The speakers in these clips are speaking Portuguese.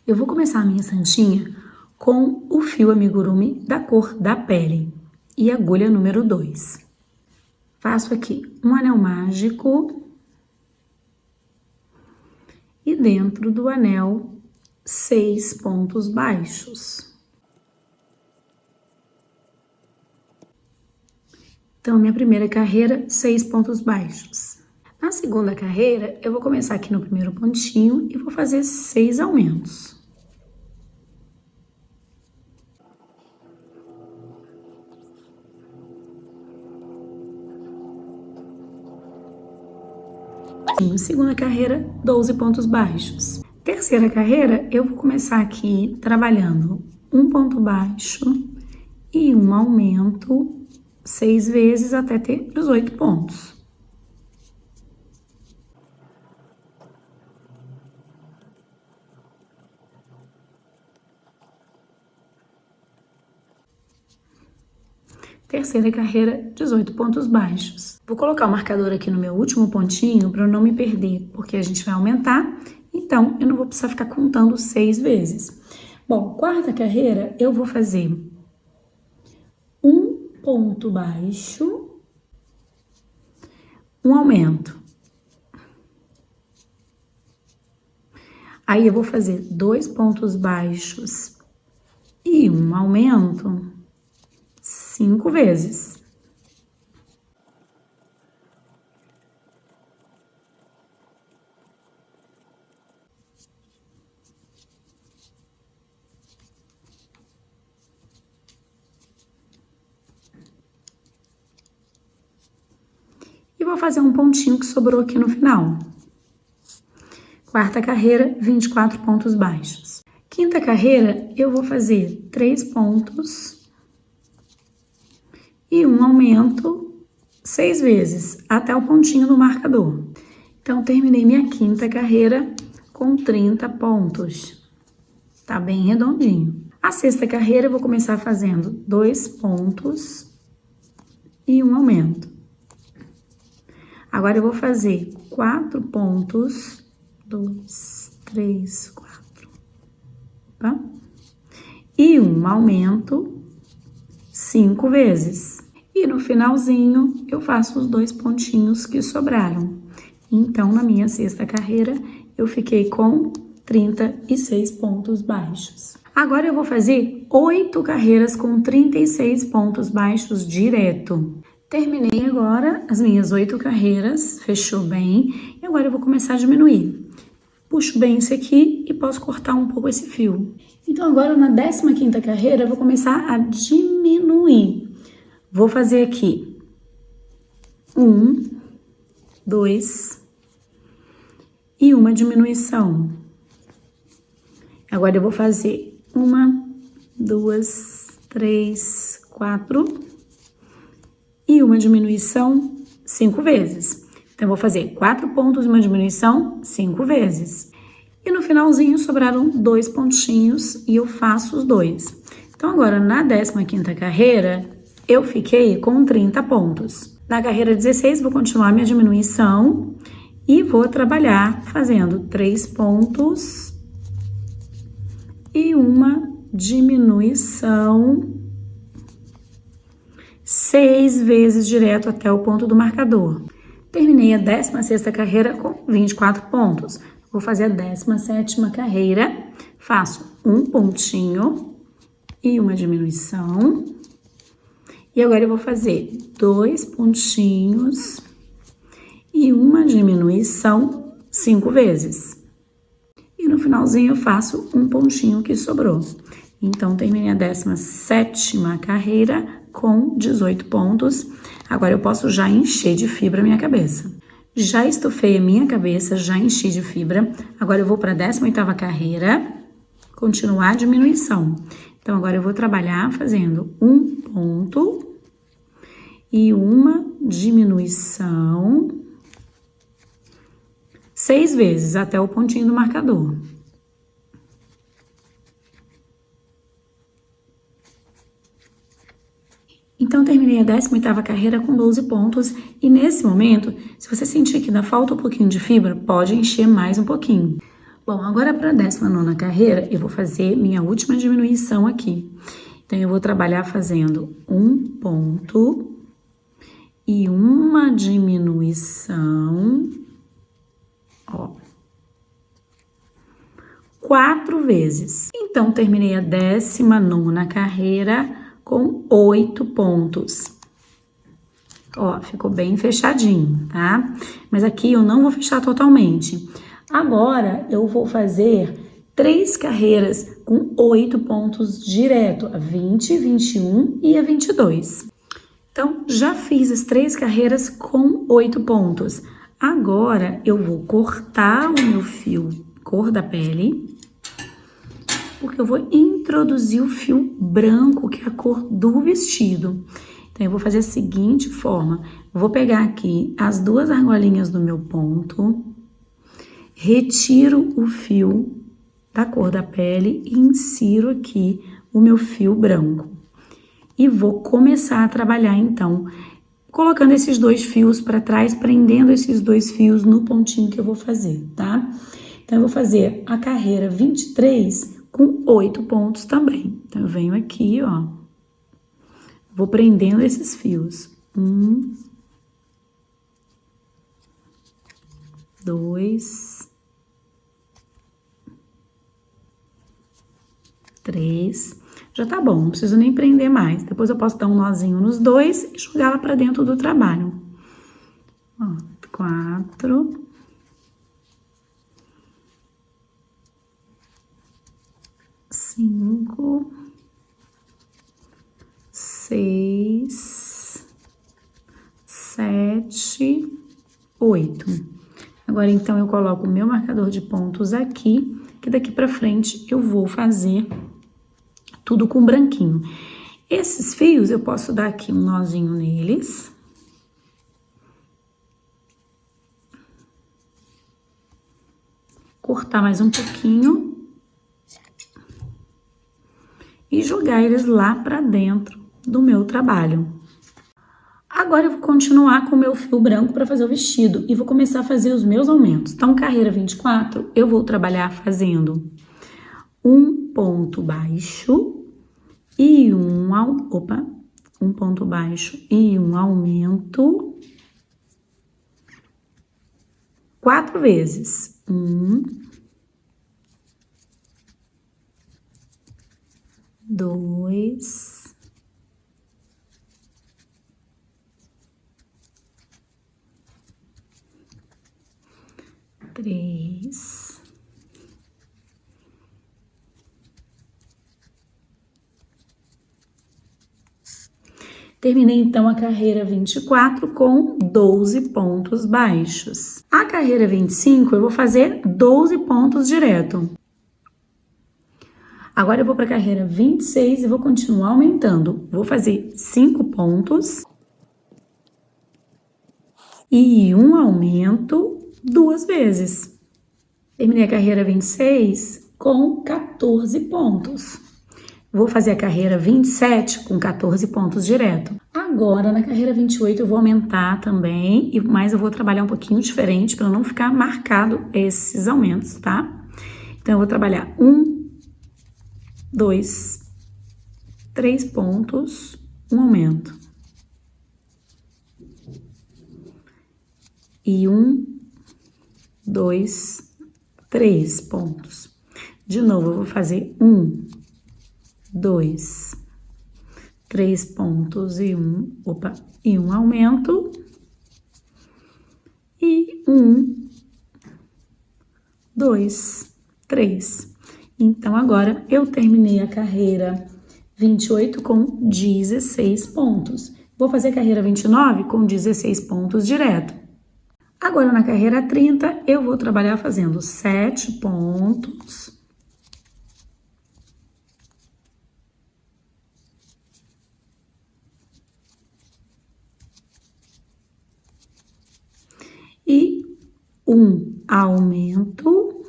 Eu vou começar a minha santinha com o fio amigurumi da cor da pele e agulha número 2. Faço aqui um anel mágico e dentro do anel 6 pontos baixos. Então, minha primeira carreira, 6 pontos baixos. Na segunda carreira, eu vou começar aqui no primeiro pontinho e vou fazer 6 aumentos. Segunda carreira, 12 pontos baixos. Terceira carreira, eu vou começar aqui trabalhando um ponto baixo e um aumento 6 vezes até ter 18 pontos. Terceira carreira, 18 pontos baixos. Vou colocar o marcador aqui no meu último pontinho para eu não me perder, porque a gente vai aumentar, então eu não vou precisar ficar contando 6 vezes. Bom, quarta carreira, eu vou fazer um ponto baixo, um aumento. Aí eu vou fazer 2 pontos baixos e um aumento 5 vezes. E vou fazer um pontinho que sobrou aqui no final. Quarta carreira, 24 pontos baixos. Quinta carreira, eu vou fazer 3 pontos e um aumento 6 vezes, até o pontinho do marcador. Então, terminei minha quinta carreira com 30 pontos. Tá bem redondinho. A sexta carreira, eu vou começar fazendo 2 pontos e um aumento. Agora, eu vou fazer 4 pontos, 2, 3, 4, tá? E um aumento 5 vezes. E no finalzinho, eu faço os 2 pontinhos que sobraram. Então, na minha sexta carreira, eu fiquei com 36 pontos baixos. Agora, eu vou fazer 8 carreiras com 36 pontos baixos direto. Terminei agora as minhas 8 carreiras, fechou bem. E agora, eu vou começar a diminuir. Puxo bem esse aqui e posso cortar um pouco esse fio. Então, agora, na 15ª carreira, eu vou começar a diminuir. Vou fazer aqui 1, 2 e uma diminuição. Agora eu vou fazer 1, 2, 3, 4 e uma diminuição 5 vezes. Então, eu vou fazer 4 pontos e uma diminuição 5 vezes. E no finalzinho sobraram 2 pontinhos e eu faço os 2. Então, agora na 15ª carreira, eu fiquei com 30 pontos. Na carreira 16, vou continuar minha diminuição e vou trabalhar fazendo 3 pontos e uma diminuição 6 vezes direto até o ponto do marcador. Terminei a 16ª carreira com 24 pontos. Vou fazer a 17ª carreira, faço um pontinho e uma diminuição. E agora eu vou fazer 2 pontinhos e uma diminuição 5 vezes. E no finalzinho eu faço um pontinho que sobrou. Então, terminei a 17ª carreira com 18 pontos. Agora eu posso já encher de fibra a minha cabeça. Já estufei a minha cabeça, já enchi de fibra. Agora eu vou para a 18ª carreira, continuar a diminuição. Então, agora eu vou trabalhar fazendo um ponto e uma diminuição 6 vezes até o pontinho do marcador. Então, terminei a 18ª carreira com 12 pontos e nesse momento, se você sentir que ainda falta um pouquinho de fibra, pode encher mais um pouquinho. Bom, agora para a 19ª carreira, eu vou fazer minha última diminuição aqui. Então, eu vou trabalhar fazendo um ponto e uma diminuição, ó, 4 vezes. Então, terminei a 19ª carreira com 8 pontos. Ó, ficou bem fechadinho, tá? Mas aqui eu não vou fechar totalmente. Agora, eu vou fazer 3 carreiras com 8 pontos direto, a 20, 21 e a 22. Então, já fiz as 3 carreiras com 8 pontos. Agora, eu vou cortar o meu fio cor da pele, porque eu vou introduzir o fio branco, que é a cor do vestido. Então, eu vou fazer a seguinte forma. Eu vou pegar aqui as 2 argolinhas do meu ponto, retiro o fio da cor da pele e insiro aqui o meu fio branco. E vou começar a trabalhar, então, colocando esses 2 fios para trás, prendendo esses 2 fios no pontinho que eu vou fazer, tá? Então, eu vou fazer a carreira 23 com 8 pontos também. Então, eu venho aqui, ó, vou prendendo esses fios. 1, 2, 3. Já tá bom, não preciso nem prender mais. Depois eu posso dar um nozinho nos 2 e jogar lá pra dentro do trabalho. Ó, 4. 5. 6. 7. 8. Agora, então, eu coloco o meu marcador de pontos aqui, que daqui pra frente eu vou fazer tudo com branquinho. Esses fios, eu posso dar aqui um nozinho neles. Cortar mais um pouquinho. E jogar eles lá pra dentro do meu trabalho. Agora eu vou continuar com o meu fio branco para fazer o vestido e vou começar a fazer os meus aumentos. Então, carreira 24, eu vou trabalhar fazendo um ponto baixo e um ponto baixo e um aumento 4 vezes. 1, 2, 3, 4. Terminei, então, a carreira 24 com 12 pontos baixos. A carreira 25, eu vou fazer 12 pontos direto. Agora, eu vou para a carreira 26 e vou continuar aumentando. Vou fazer 5 pontos e um aumento 2 vezes. Terminei a carreira 26 com 14 pontos. Vou fazer a carreira 27 com 14 pontos direto. Agora, na carreira 28, eu vou aumentar também, mas eu vou trabalhar um pouquinho diferente para não ficar marcado esses aumentos, tá? Então, eu vou trabalhar 1, 2, 3 pontos, um aumento. E 1, 2, 3 pontos. De novo, eu vou fazer 1, 2, 3 pontos e um aumento. E 1, 2, 3. Então, agora eu terminei a carreira 28 com 16 pontos. Vou fazer a carreira 29 com 16 pontos direto. Agora, na carreira 30, eu vou trabalhar fazendo 7 pontos. E um aumento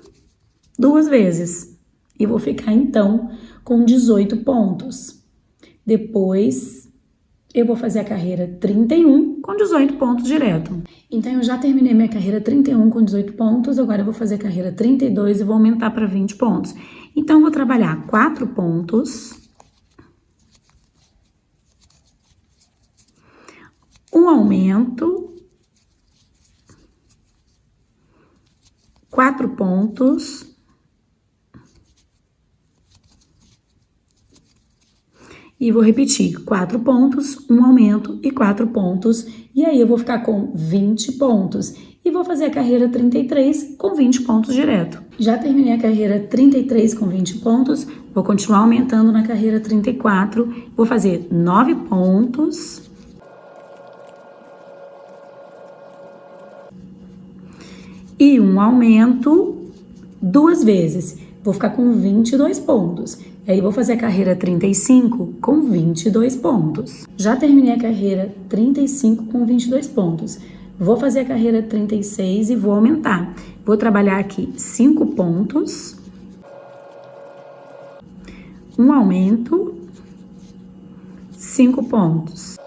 2 vezes. E vou ficar, então, com 18 pontos. Depois, eu vou fazer a carreira 31 com 18 pontos direto. Então, eu já terminei minha carreira 31 com 18 pontos, agora eu vou fazer a carreira 32 e vou aumentar para 20 pontos. Então, eu vou trabalhar 4 pontos, um aumento, 4 pontos, e vou repetir, 4 pontos, um aumento e 4 pontos, e aí eu vou ficar com 20 pontos. E vou fazer a carreira 33 com 20 pontos direto. Já terminei a carreira 33 com 20 pontos, vou continuar aumentando na carreira 34, vou fazer 9 pontos. E um aumento 2 vezes. Vou ficar com 22 pontos. E aí, vou fazer a carreira 35 com 22 pontos. Já terminei a carreira 35 com 22 pontos. Vou fazer a carreira 36 e vou aumentar. Vou trabalhar aqui 5 pontos. Um aumento. 5 pontos.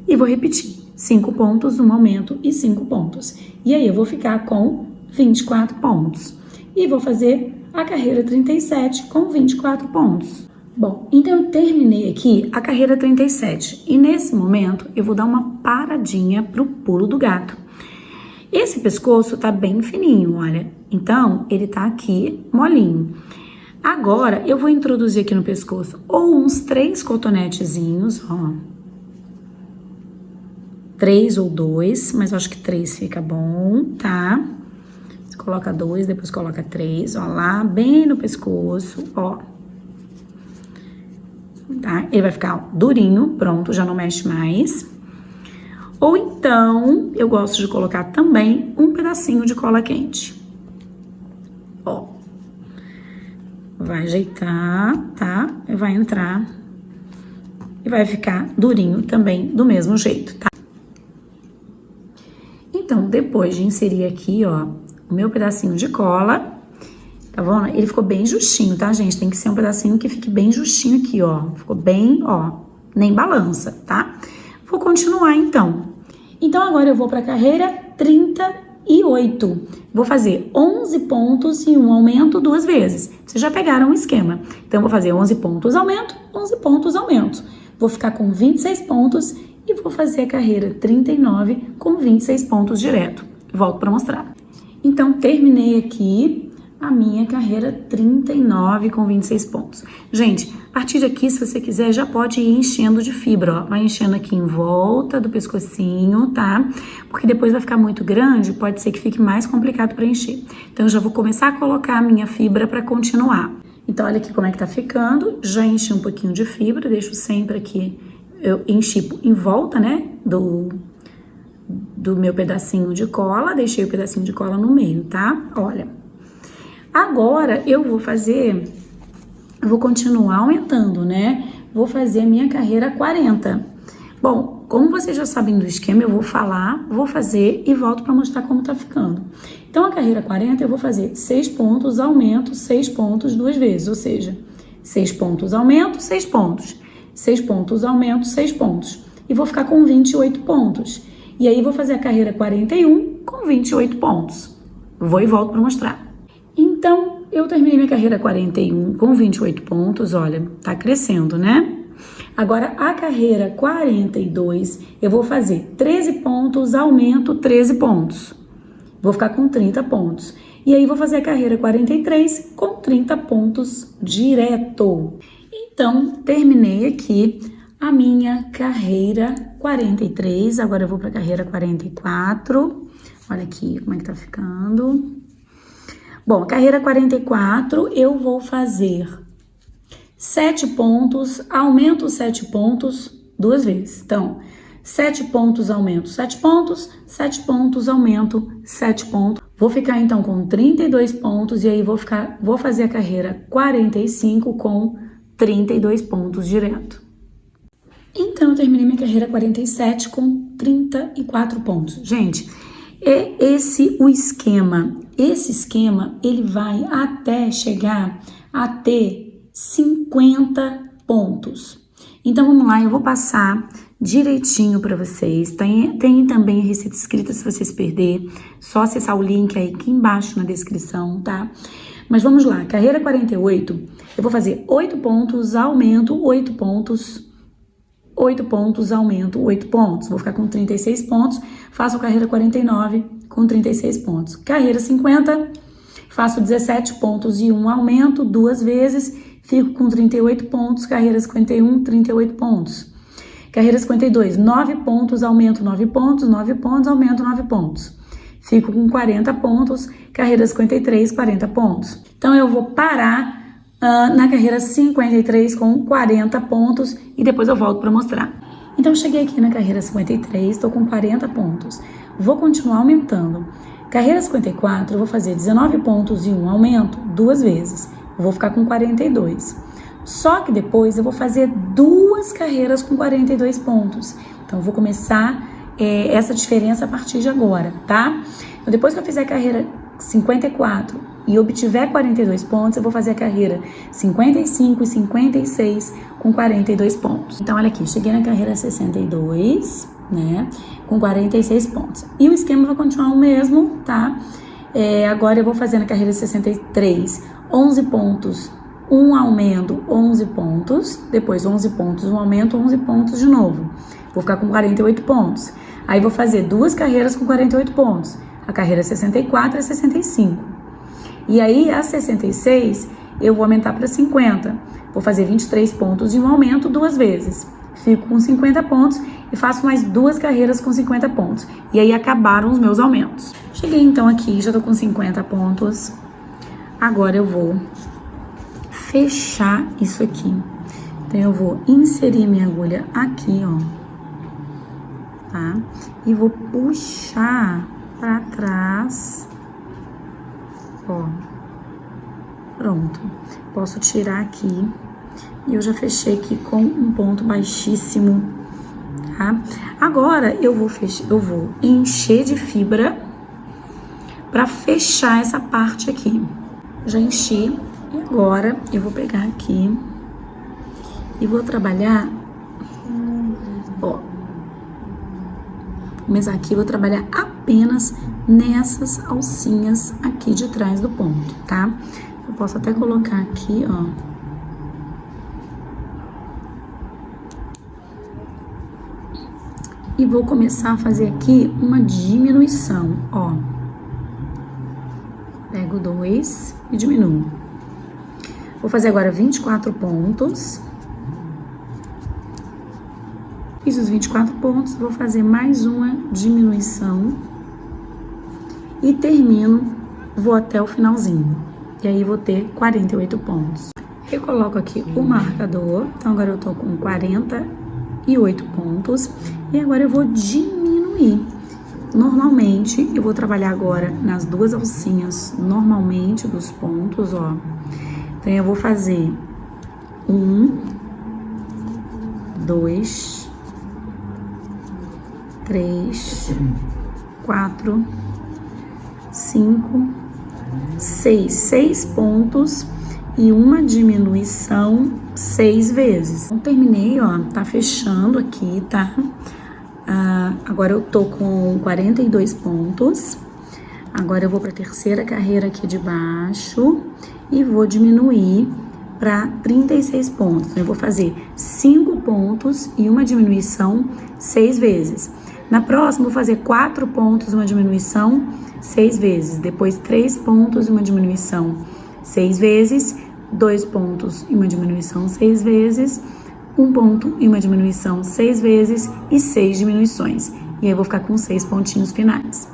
E vou repetir. 5 pontos, um aumento e 5 pontos. E aí, eu vou ficar com 24 pontos. E vou fazer a carreira 37 com 24 pontos. Bom, então eu terminei aqui a carreira 37 e nesse momento eu vou dar uma paradinha pro pulo do gato. Esse pescoço tá bem fininho, olha, então ele tá aqui molinho. Agora eu vou introduzir aqui no pescoço ou uns 3 cotonetezinhos, ó. 3 ou 2, mas eu acho que 3 fica bom, tá? Coloca 2, depois coloca 3, ó lá, bem no pescoço, ó. Tá? Ele vai ficar durinho, pronto, já não mexe mais. Ou então, eu gosto de colocar também um pedacinho de cola quente. Ó. Vai ajeitar, tá? Vai entrar e vai ficar durinho também do mesmo jeito, tá? Então, depois de inserir aqui, ó, o meu pedacinho de cola, tá bom? Ele ficou bem justinho, tá, gente? Tem que ser um pedacinho que fique bem justinho aqui, ó. Ficou bem, ó, nem balança, tá? Vou continuar, então. Então, agora eu vou pra carreira 38. Vou fazer 11 pontos e um aumento 2 vezes. Vocês já pegaram o esquema. Então, eu vou fazer 11 pontos, aumento, 11 pontos, aumento. Vou ficar com 26 pontos e vou fazer a carreira 39 com 26 pontos direto. Volto pra mostrar. Então, terminei aqui a minha carreira 39 com 26 pontos. Gente, a partir daqui, se você quiser, já pode ir enchendo de fibra, ó. Vai enchendo aqui em volta do pescocinho, tá? Porque depois vai ficar muito grande, pode ser que fique mais complicado para encher. Então, eu já vou começar a colocar a minha fibra para continuar. Então, olha aqui como é que tá ficando. Já enchi um pouquinho de fibra, deixo sempre aqui, eu enchi em volta, né, do meu pedacinho de cola, deixei o pedacinho de cola no meio, tá? Olha, agora eu vou continuar aumentando, né? Vou fazer a minha carreira 40. Bom, como vocês já sabem do esquema, eu vou falar, vou fazer e volto para mostrar como tá ficando. Então, a carreira 40 eu vou fazer 6 pontos, aumento, 6 pontos 2 vezes, ou seja, 6 pontos, aumento, 6 pontos. 6 pontos, aumento, 6 pontos. E vou ficar com 28 pontos. E aí, vou fazer a carreira 41 com 28 pontos. Vou e volto para mostrar. Então, eu terminei minha carreira 41 com 28 pontos. Olha, tá crescendo, né? Agora, a carreira 42, eu vou fazer 13 pontos, aumento 13 pontos. Vou ficar com 30 pontos. E aí, vou fazer a carreira 43 com 30 pontos direto. Então, terminei aqui a minha carreira 43, agora eu vou para a carreira 44, olha aqui como é que tá ficando. Bom, carreira 44, eu vou fazer 7 pontos, aumento 7 pontos 2 vezes. Então, 7 pontos, aumento 7 pontos, 7 pontos, aumento 7 pontos. Vou ficar então com 32 pontos e aí vou fazer a carreira 45 com 32 pontos direto. Então, eu terminei minha carreira 47 com 34 pontos. Gente, é esse o esquema. Esse esquema, ele vai até chegar a ter 50 pontos. Então, vamos lá, eu vou passar direitinho para vocês. Tem também a receita escrita se vocês perder. Só acessar o link aí aqui embaixo na descrição, tá? Mas vamos lá, carreira 48, eu vou fazer 8 pontos, aumento 8 pontos, 8 pontos, aumento 8 pontos. Vou ficar com 36 pontos, faço a carreira 49 com 36 pontos. Carreira 50, faço 17 pontos e 1 aumento 2 vezes, fico com 38 pontos. Carreira 51, 38 pontos. Carreira 52, 9 pontos, aumento 9 pontos, 9 pontos, aumento 9 pontos. Fico com 40 pontos, carreira 53, 40 pontos. Então, eu vou parar na carreira 53 com 40 pontos e depois eu volto para mostrar. Então, cheguei aqui na carreira 53, estou com 40 pontos. Vou continuar aumentando. Carreira 54, eu vou fazer 19 pontos e 1 aumento 2 vezes. Eu vou ficar com 42. Só que depois eu vou fazer 2 carreiras com 42 pontos. Então, eu vou começar essa diferença a partir de agora, tá? Então, depois que eu fizer a carreira 54 e obtiver 42 pontos, eu vou fazer a carreira 55 e 56 com 42 pontos. Então, olha aqui, cheguei na carreira 62, né? Com 46 pontos. E o esquema vai continuar o mesmo, tá? Agora eu vou fazer na carreira 63, 11 pontos, 1 aumento, 11 pontos. Depois 11 pontos, 1 aumento, 11 pontos de novo. Vou ficar com 48 pontos. Aí vou fazer 2 carreiras com 48 pontos. A carreira 64 e 65. E aí, a 66, eu vou aumentar para 50. Vou fazer 23 pontos e 1 aumento 2 vezes. Fico com 50 pontos e faço mais 2 carreiras com 50 pontos. E aí, acabaram os meus aumentos. Cheguei então aqui, já tô com 50 pontos. Agora eu vou fechar isso aqui. Então, eu vou inserir minha agulha aqui, ó. Tá? E vou puxar pra trás, ó, pronto. Posso tirar aqui e eu já fechei aqui com um ponto baixíssimo, tá? Agora eu vou encher de fibra pra fechar essa parte aqui. Já enchi e agora eu vou pegar aqui e vou trabalhar, ó. Começar aqui, vou trabalhar apenas nessas alcinhas aqui de trás do ponto, tá? Eu posso até colocar aqui, ó. E vou começar a fazer aqui uma diminuição, ó. Pego 2 e diminuo. Vou fazer agora 24 pontos. Fiz os 24 pontos, vou fazer mais uma diminuição e termino, vou até o finalzinho. E aí vou ter 48 pontos. Eu coloco aqui o marcador, então agora eu tô com 48 pontos e agora eu vou diminuir. Normalmente, eu vou trabalhar agora nas 2 alcinhas, normalmente dos pontos, ó. Então eu vou fazer 1, 2, 3, 4, 5, 6 pontos e uma diminuição 6 vezes. Então, terminei, ó, tá fechando aqui, tá? Agora eu tô com 42 pontos. Agora eu vou pra terceira carreira aqui de baixo e vou diminuir para 36 pontos. Então, eu vou fazer 5 pontos e uma diminuição 6 vezes. Na próxima, vou fazer 4 pontos e uma diminuição 6 vezes. Depois, 3 pontos e uma diminuição 6 vezes. 2 pontos e uma diminuição 6 vezes. 1 ponto e uma diminuição 6 vezes. E 6 diminuições. E aí, eu vou ficar com 6 pontinhos finais.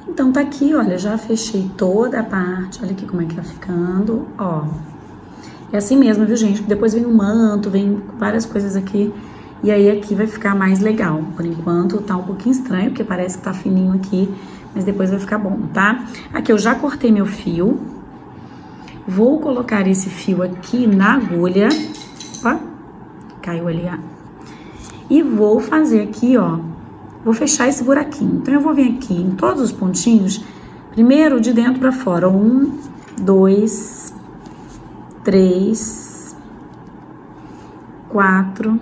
Então, tá aqui, olha, já fechei toda a parte. Olha aqui como é que tá ficando, ó. É assim mesmo, viu, gente? Depois vem o manto, vem várias coisas aqui. E aí aqui vai ficar mais legal. Por enquanto tá um pouquinho estranho, porque parece que tá fininho aqui. Mas depois vai ficar bom, tá? Aqui eu já cortei meu fio. Vou colocar esse fio aqui na agulha. Ó, caiu ali, ó. E vou fazer aqui, ó. Vou fechar esse buraquinho. Então eu vou vir aqui em todos os pontinhos. Primeiro de dentro pra fora. 1, 2... 3, 4,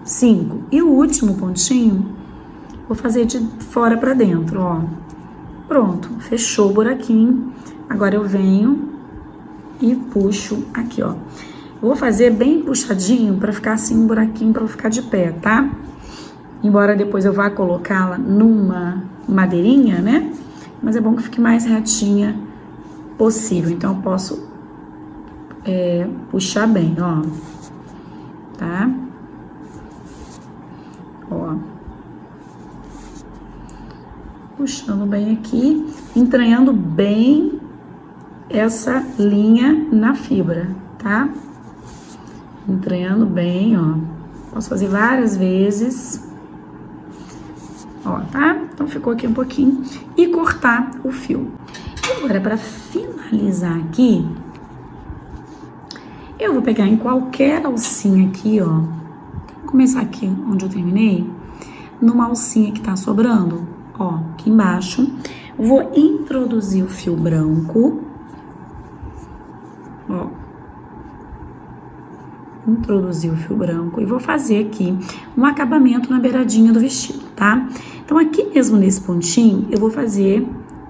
5. E o último pontinho, vou fazer de fora pra dentro, ó. Pronto, fechou o buraquinho. Agora eu venho e puxo aqui, ó. Vou fazer bem puxadinho pra ficar assim um buraquinho pra ela ficar de pé, tá? Embora depois eu vá colocá-la numa madeirinha, né? Mas é bom que fique mais retinha possível. Então eu posso puxar bem, ó. Tá? Ó. Puxando bem aqui, entranhando bem essa linha na fibra, tá? Entranhando bem, ó. Posso fazer várias vezes. Ó, tá? Então ficou aqui um pouquinho. E cortar o fio. E agora, para finalizar aqui, eu vou pegar em qualquer alcinha aqui, ó. Vou começar aqui onde eu terminei. Numa alcinha que tá sobrando, ó, aqui embaixo. Vou introduzir o fio branco. Ó. Introduzir o fio branco e vou fazer aqui um acabamento na beiradinha do vestido, tá? Então, aqui mesmo nesse pontinho, eu vou fazer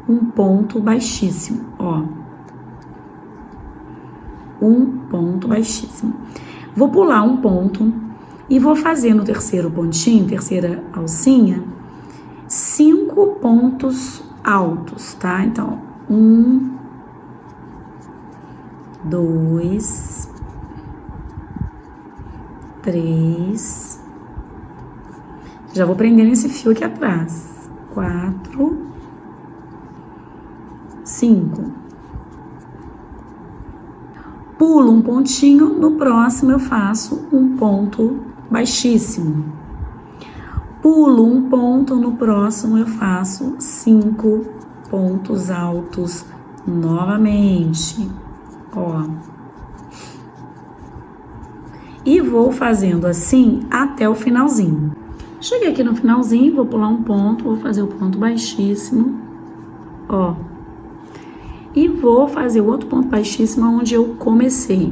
um ponto baixíssimo, ó. Um ponto baixíssimo. Vou pular um ponto e vou fazer no terceiro pontinho, terceira alcinha, 5 pontos altos, tá? Então, 1, 2, 3, já vou prendendo esse fio aqui atrás, 4, 5, pulo um pontinho, no próximo eu faço um ponto baixíssimo, pulo um ponto, no próximo eu faço 5 pontos altos novamente, ó. E vou fazendo assim até o finalzinho. Cheguei aqui no finalzinho, vou pular um ponto, vou fazer o ponto baixíssimo, ó. E vou fazer o outro ponto baixíssimo onde eu comecei.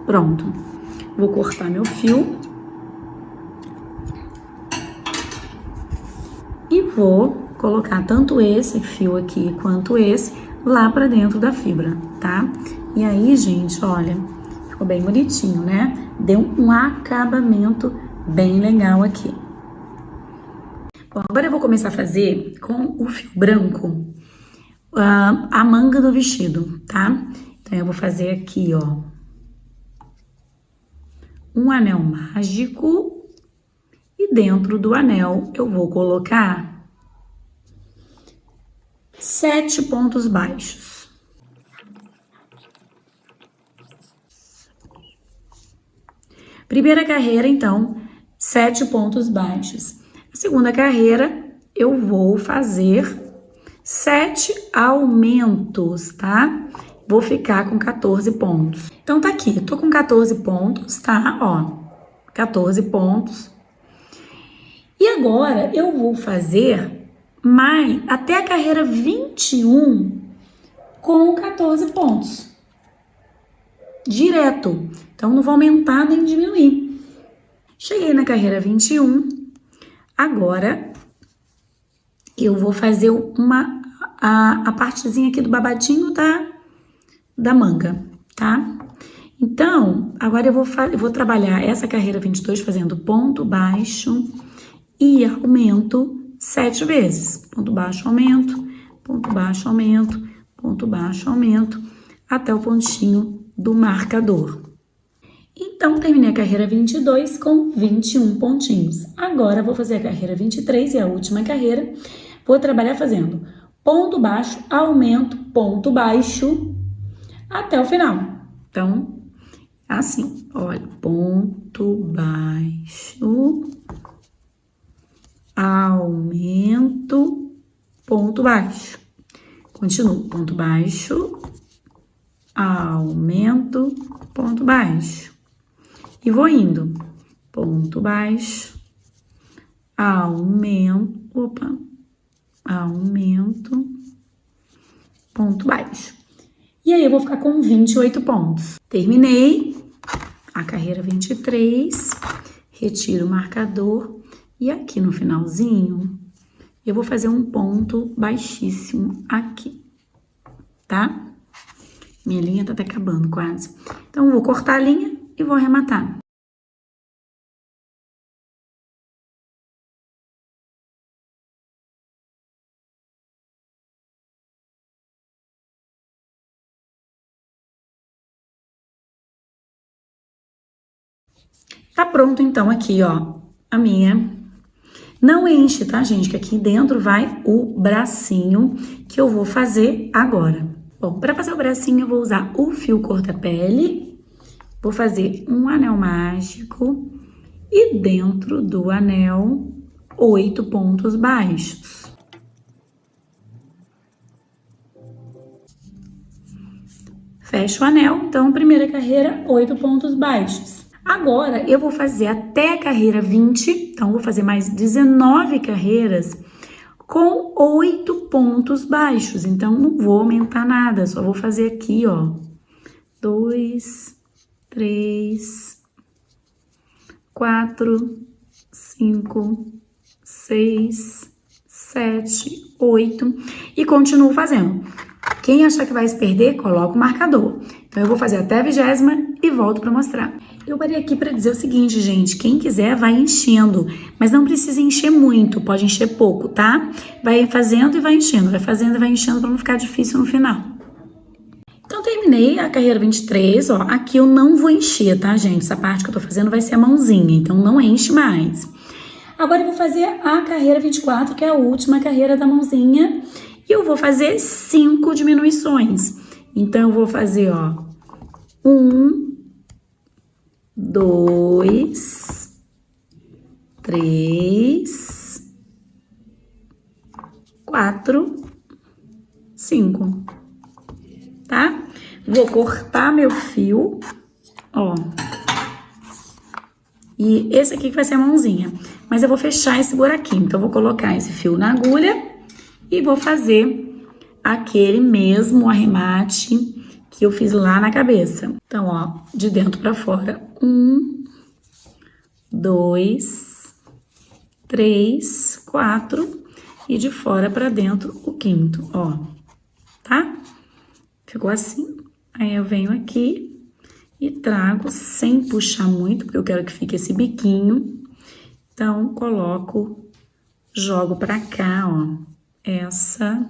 Pronto. Vou cortar meu fio. E vou colocar tanto esse fio aqui quanto esse lá pra dentro da fibra, tá? E aí, gente, olha... Ficou bem bonitinho, né? Deu um acabamento bem legal aqui. Bom, agora eu vou começar a fazer com o fio branco a manga do vestido, tá? Então, eu vou fazer aqui, ó, um anel mágico e dentro do anel eu vou colocar 7 pontos baixos. Primeira carreira, então, 7 pontos baixos. A segunda carreira, eu vou fazer 7 aumentos, tá? Vou ficar com 14 pontos. Então, tá aqui, tô com 14 pontos, tá? Ó, 14 pontos. E agora, eu vou fazer mais até a carreira 21 com 14 pontos. Direto. Então, não vou aumentar nem diminuir. Cheguei na carreira 21. Agora, eu vou fazer a partezinha aqui do babadinho da manga, tá? Então, agora eu vou trabalhar essa carreira 22 fazendo ponto baixo e aumento 7 vezes. Ponto baixo, aumento, ponto baixo, aumento, ponto baixo, aumento, até o pontinho do marcador. Então, terminei a carreira 22 com 21 pontinhos. Agora, vou fazer a carreira 23 e a última carreira. Vou trabalhar fazendo ponto baixo, aumento, ponto baixo, até o final. Então, assim, olha, ponto baixo, aumento, ponto baixo. Continuo, ponto baixo, aumento, ponto baixo. E vou indo, ponto baixo, aumento, aumento, ponto baixo. E aí, eu vou ficar com 28 pontos. Terminei. a carreira 23, retiro o marcador e aqui no finalzinho eu vou fazer um ponto baixíssimo aqui, tá? Minha linha tá até acabando quase. Então, eu vou cortar a linha e vou arrematar. Tá pronto, então, aqui, ó, a minha. Não enche, tá, gente? Que aqui dentro vai o bracinho que eu vou fazer agora. Bom, para fazer o bracinho, eu vou usar o fio corta-pele. Vou fazer um anel mágico. E dentro do anel, 8 pontos baixos. Fecho o anel, então, primeira carreira, 8 pontos baixos. Agora, eu vou fazer até a carreira 20, então, vou fazer mais 19 carreiras com 8 pontos baixos. Então, não vou aumentar nada, só vou fazer aqui, ó, 2, 3, 4, 5, 6, 7, 8 e continuo fazendo. Quem achar que vai se perder, coloca o marcador. Então, eu vou fazer até a 20ª e volto para mostrar. Eu parei aqui para dizer o seguinte, gente, quem quiser vai enchendo, mas não precisa encher muito, pode encher pouco, tá? Vai fazendo e vai enchendo, vai fazendo e vai enchendo para não ficar difícil no final. Então, terminei a carreira 23, ó, aqui eu não vou encher, tá, gente? Essa parte que eu tô fazendo vai ser a mãozinha, então não enche mais. Agora eu vou fazer a carreira 24, que é a última carreira da mãozinha, e eu vou fazer 5 diminuições. Então, eu vou fazer, ó, 1, 2, 3, 4, 5, tá? Vou cortar meu fio, ó. E esse aqui que vai ser a mãozinha. Mas eu vou fechar esse buraquinho. Então, eu vou colocar esse fio na agulha e vou fazer aquele mesmo arremate que eu fiz lá na cabeça. Então, ó, de dentro pra fora. 1, 2, 3, 4. E de fora pra dentro o 5º, ó. Tá? Ficou assim. Aí, eu venho aqui e trago sem puxar muito, porque eu quero que fique esse biquinho. Então, coloco, jogo pra cá, ó, essa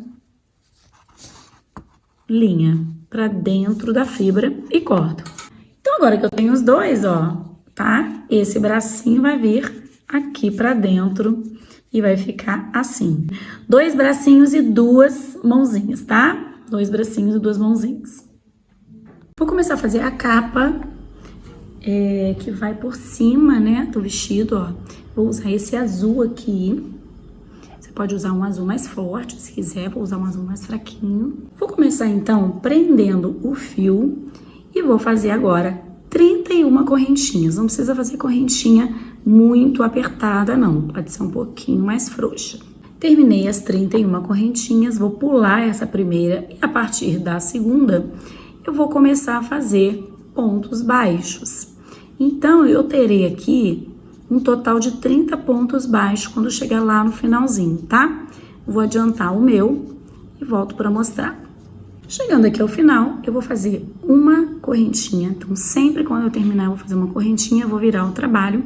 linha pra dentro da fibra e corto. Então, agora que eu tenho os dois, ó, tá? Esse bracinho vai vir aqui pra dentro e vai ficar assim. 2 bracinhos e 2 mãozinhas, tá? 2 bracinhos e 2 mãozinhas. Vou começar a fazer a capa, que vai por cima, né, do vestido, ó. Vou usar esse azul aqui. Você pode usar um azul mais forte, se quiser, vou usar um azul mais fraquinho. Vou começar, então, prendendo o fio e vou fazer agora 31 correntinhas. Não precisa fazer correntinha muito apertada, não. Pode ser um pouquinho mais frouxa. Terminei as 31 correntinhas, vou pular essa primeira e a partir da segunda eu vou começar a fazer pontos baixos. Então, eu terei aqui um total de 30 pontos baixos quando chegar lá no finalzinho, tá? Vou adiantar o meu e volto para mostrar. Chegando aqui ao final, eu vou fazer uma correntinha. Então, sempre quando eu terminar, eu vou fazer uma correntinha, vou virar o trabalho.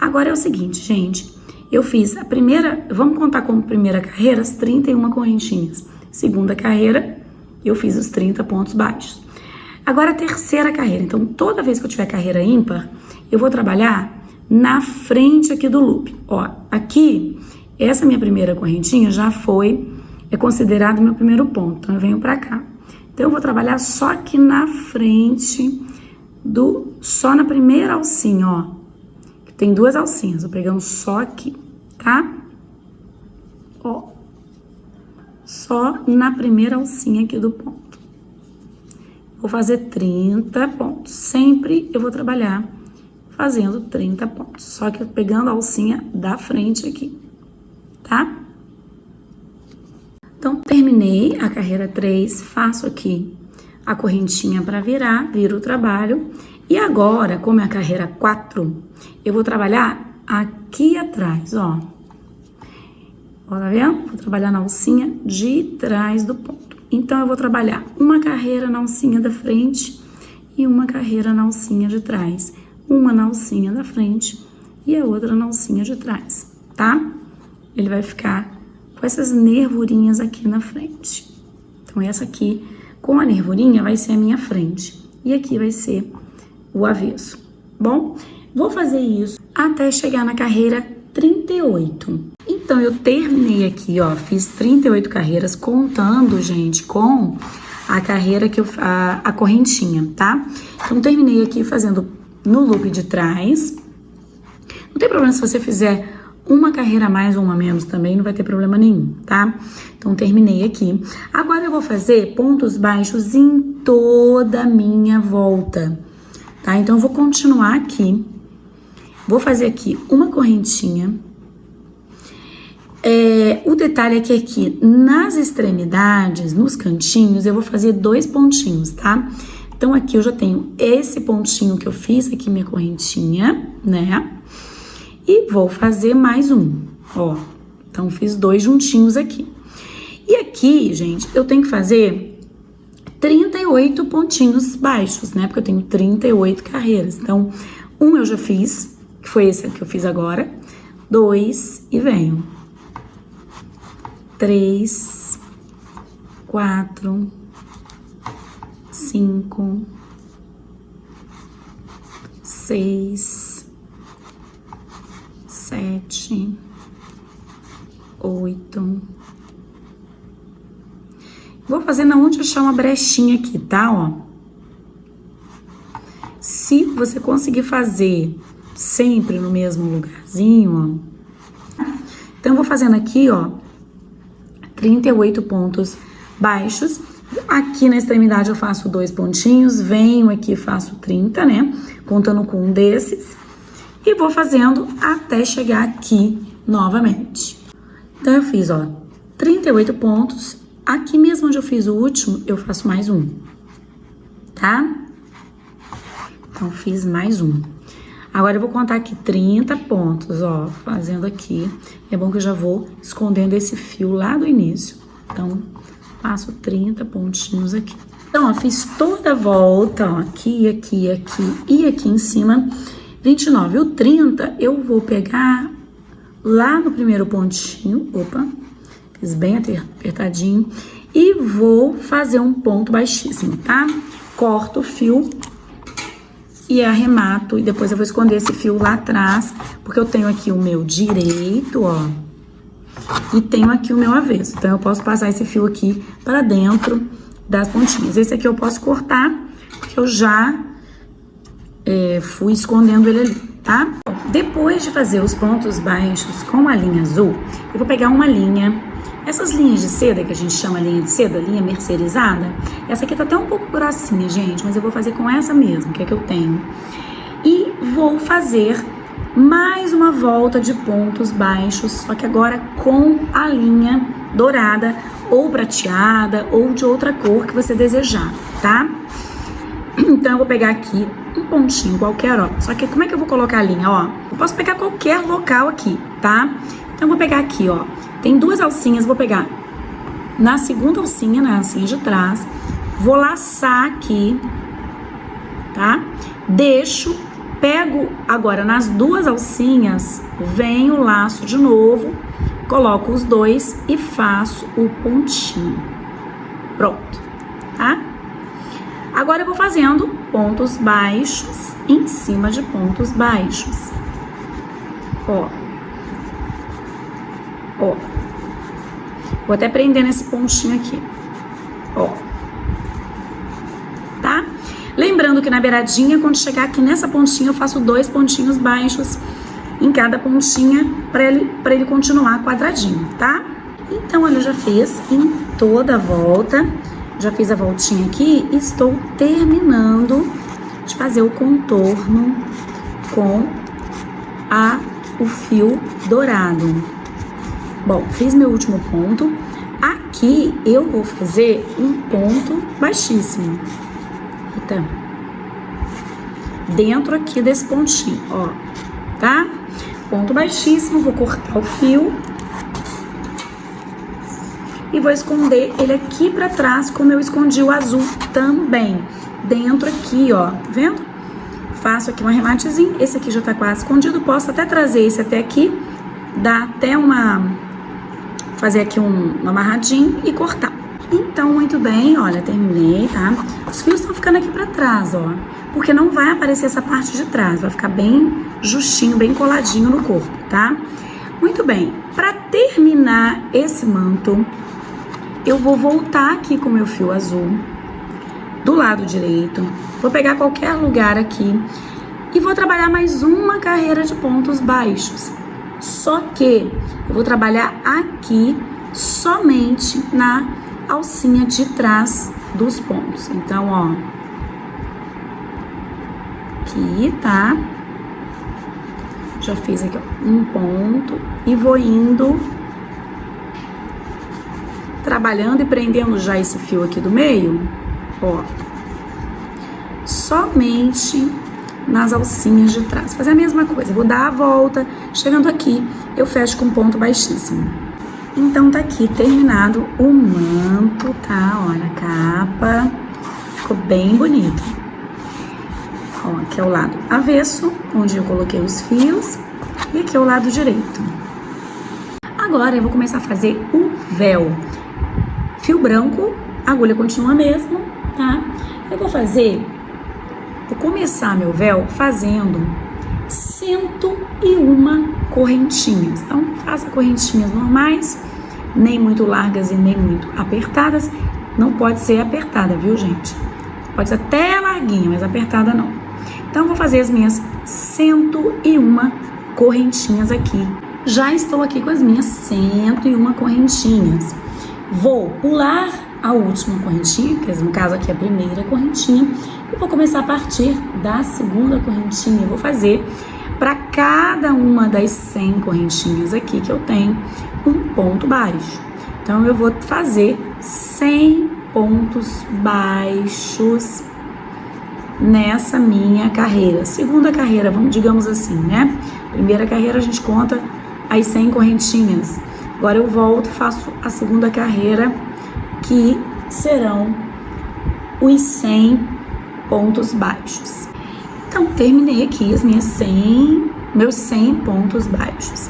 Agora é o seguinte, gente. Eu fiz a primeira, vamos contar como primeira carreira, as 31 correntinhas. Segunda carreira, eu fiz os 30 pontos baixos. Agora a terceira carreira. Então, toda vez que eu tiver carreira ímpar, eu vou trabalhar na frente aqui do loop. Ó, aqui, essa minha primeira correntinha já foi, é considerado meu primeiro ponto. Então, eu venho pra cá. Então, eu vou trabalhar só aqui na frente só na primeira alcinha, ó. Que tem 2 alcinhas, vou pegando só aqui, tá? Ó. Só na primeira alcinha aqui do ponto. Vou fazer 30 pontos. Sempre eu vou trabalhar fazendo 30 pontos. Só que pegando a alcinha da frente aqui, tá? Então, terminei a carreira 3, faço aqui a correntinha para virar, viro o trabalho E agora, como é a carreira 4, eu vou trabalhar aqui atrás, ó. Ó, tá vendo? Vou trabalhar na alcinha de trás do ponto. Então, eu vou trabalhar uma carreira na alcinha da frente e uma carreira na alcinha de trás. Uma na alcinha da frente e a outra na alcinha de trás, tá? Ele vai ficar com essas nervurinhas aqui na frente. Então, essa aqui, com a nervurinha, vai ser a minha frente. E aqui vai ser o avesso. Bom, vou fazer isso até chegar na carreira 38. Então, eu terminei aqui, ó, fiz 38 carreiras, contando, gente, com a carreira que a correntinha, tá? Então, terminei aqui fazendo no loop de trás. Não tem problema se você fizer uma carreira a mais ou uma a menos também, não vai ter problema nenhum, tá? Então, terminei aqui. Agora, eu vou fazer pontos baixos em toda a minha volta, tá? Então, eu vou continuar aqui. Vou fazer aqui uma correntinha. O detalhe é que aqui nas extremidades, nos cantinhos, eu vou fazer 2 pontinhos, tá? Então, aqui eu já tenho esse pontinho que eu fiz aqui, minha correntinha, né? E vou fazer mais um, ó. Então, fiz 2 juntinhos aqui. E aqui, gente, eu tenho que fazer 38 pontinhos baixos, né? Porque eu tenho 38 carreiras. Então, um eu já fiz, que foi esse que eu fiz agora. 2 e venho. 3, 4, 5, 6, 7, 8. Vou fazer na onde achar uma brechinha aqui, tá? Ó. Se você conseguir fazer sempre no mesmo lugarzinho, ó. Então, eu vou fazendo aqui, ó, 38 pontos baixos. Aqui na extremidade eu faço 2 pontinhos, venho aqui e faço 30, né? Contando com um desses. E vou fazendo até chegar aqui novamente. Então, eu fiz, ó, 38 pontos. Aqui mesmo onde eu fiz o último, eu faço mais um, tá? Então, fiz mais um. Agora, eu vou contar aqui 30 pontos, ó, fazendo aqui. É bom que eu já vou escondendo esse fio lá do início. Então, faço 30 pontinhos aqui. Então, ó, fiz toda a volta, ó, aqui, aqui, aqui e aqui em cima, 29. O 30, eu vou pegar lá no primeiro pontinho, opa, fiz bem apertadinho, e vou fazer um ponto baixíssimo, tá? Corto o fio e arremato, e depois eu vou esconder esse fio lá atrás, porque eu tenho aqui o meu direito, ó, e tenho aqui o meu avesso. Então, eu posso passar esse fio aqui para dentro das pontinhas. Esse aqui eu posso cortar, porque eu já fui escondendo ele ali, tá? Depois de fazer os pontos baixos com a linha azul, eu vou pegar uma linha, essas linhas de seda, que a gente chama linha de seda, linha mercerizada, essa aqui tá até um pouco grossinha, gente, mas eu vou fazer com essa mesmo, que é que eu tenho. E vou fazer mais uma volta de pontos baixos, só que agora com a linha dourada, ou prateada, ou de outra cor que você desejar, tá? Então, eu vou pegar aqui um pontinho qualquer, ó. Só que como é que eu vou colocar a linha, ó? Eu posso pegar qualquer local aqui, tá? Então, eu vou pegar aqui, ó. Tem 2 alcinhas, vou pegar na segunda alcinha, na alcinha de trás. Vou laçar aqui, tá? Deixo, pego agora nas 2 alcinhas, venho o laço de novo, coloco os 2 e faço o pontinho. Pronto, tá? Agora eu vou fazendo pontos baixos em cima de pontos baixos. Ó. Ó. Vou até prender nesse pontinho aqui. Ó. Tá? Lembrando que na beiradinha, quando chegar aqui nessa pontinha, eu faço 2 pontinhos baixos em cada pontinha para ele continuar quadradinho, tá? Então, olha, eu já fiz em toda a volta. Já fiz a voltinha aqui e estou terminando de fazer o contorno com o fio dourado. Bom, fiz meu último ponto. Aqui eu vou fazer um ponto baixíssimo. Eita. dentro aqui desse pontinho, ó, tá? Ponto baixíssimo, vou cortar o fio e vou esconder ele aqui pra trás, como eu escondi o azul também, dentro aqui, ó, tá vendo? Faço aqui um arrematezinho, esse aqui já tá quase escondido, posso até trazer esse até aqui, dar até fazer aqui um amarradinho e cortar. Então, muito bem, olha, terminei, tá? Os fios estão ficando aqui pra trás, ó, porque não vai aparecer essa parte de trás, vai ficar bem justinho, bem coladinho no corpo, tá? Muito bem, pra terminar esse manto, eu vou voltar aqui com o meu fio azul, do lado direito, vou pegar qualquer lugar aqui e vou trabalhar mais uma carreira de pontos baixos. Só que eu vou trabalhar aqui somente na alcinha de trás dos pontos. Então, ó, aqui, tá? Já fiz aqui, ó, um ponto e vou indo trabalhando e prendendo já esse fio aqui do meio, ó, somente nas alcinhas de trás. Fazer a mesma coisa, vou dar a volta, chegando aqui, eu fecho com ponto baixíssimo. Então, tá aqui terminado o manto, tá? Olha a capa, ficou bem bonito. Ó, aqui é o lado avesso, onde eu coloquei os fios, e aqui é o lado direito. Agora, eu vou começar a fazer o véu. Fio branco, a agulha continua a mesma, tá? Eu vou começar meu véu fazendo 101 correntinhas. Então, faça correntinhas normais, nem muito largas e nem muito apertadas. Não pode ser apertada, viu, gente? Pode ser até larguinha, mas apertada não. Então, vou fazer as minhas 101 correntinhas aqui. Já estou aqui com as minhas 101 correntinhas. Vou pular a última correntinha, que no caso aqui é a primeira correntinha, e vou começar a partir da segunda correntinha. Eu vou fazer para cada uma das 100 correntinhas aqui que eu tenho um ponto baixo. Então, eu vou fazer 100 pontos baixos nessa minha carreira. Segunda carreira, digamos assim, né? Primeira carreira a gente conta as 100 correntinhas. Agora eu volto, faço a segunda carreira, que serão os 100 pontos baixos. Então, terminei aqui as meus 100 pontos baixos.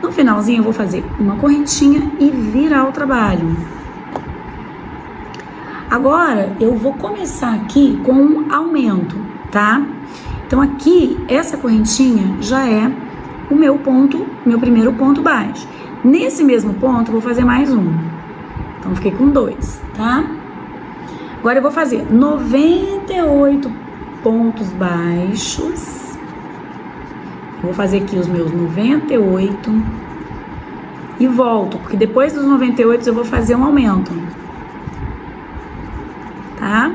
No finalzinho, eu vou fazer uma correntinha e virar o trabalho. Agora, eu vou começar aqui com um aumento, tá? Então, aqui, essa correntinha já é o meu primeiro ponto baixo. Nesse mesmo ponto, eu vou fazer mais um. Então, fiquei com 2, tá? Agora, eu vou fazer 98 pontos baixos. Vou fazer aqui os meus 98 e volto, porque depois dos 98 eu vou fazer um aumento, tá?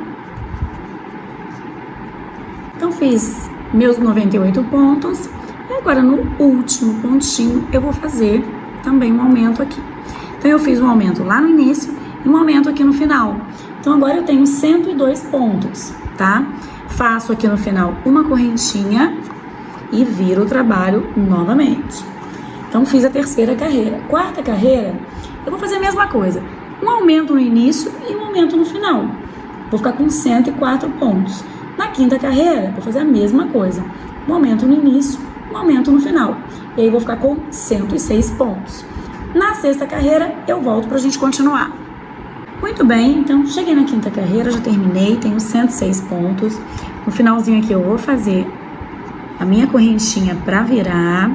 Então, fiz meus 98 pontos. E agora, no último pontinho, eu vou fazer também um aumento aqui. Então, eu fiz um aumento lá no início e um aumento aqui no final. Então, agora eu tenho 102 pontos, tá? Faço aqui no final uma correntinha e viro o trabalho novamente. Então, fiz a terceira carreira. Quarta carreira, eu vou fazer a mesma coisa. Um aumento no início e um aumento no final. Vou ficar com 104 pontos. Na quinta carreira, vou fazer a mesma coisa. Um aumento no início, um aumento no final. E aí, vou ficar com 106 pontos. Na sexta carreira, eu volto pra gente continuar. Muito bem, então, cheguei na quinta carreira, já terminei, tenho 106 pontos. No finalzinho aqui, eu vou fazer a minha correntinha pra virar,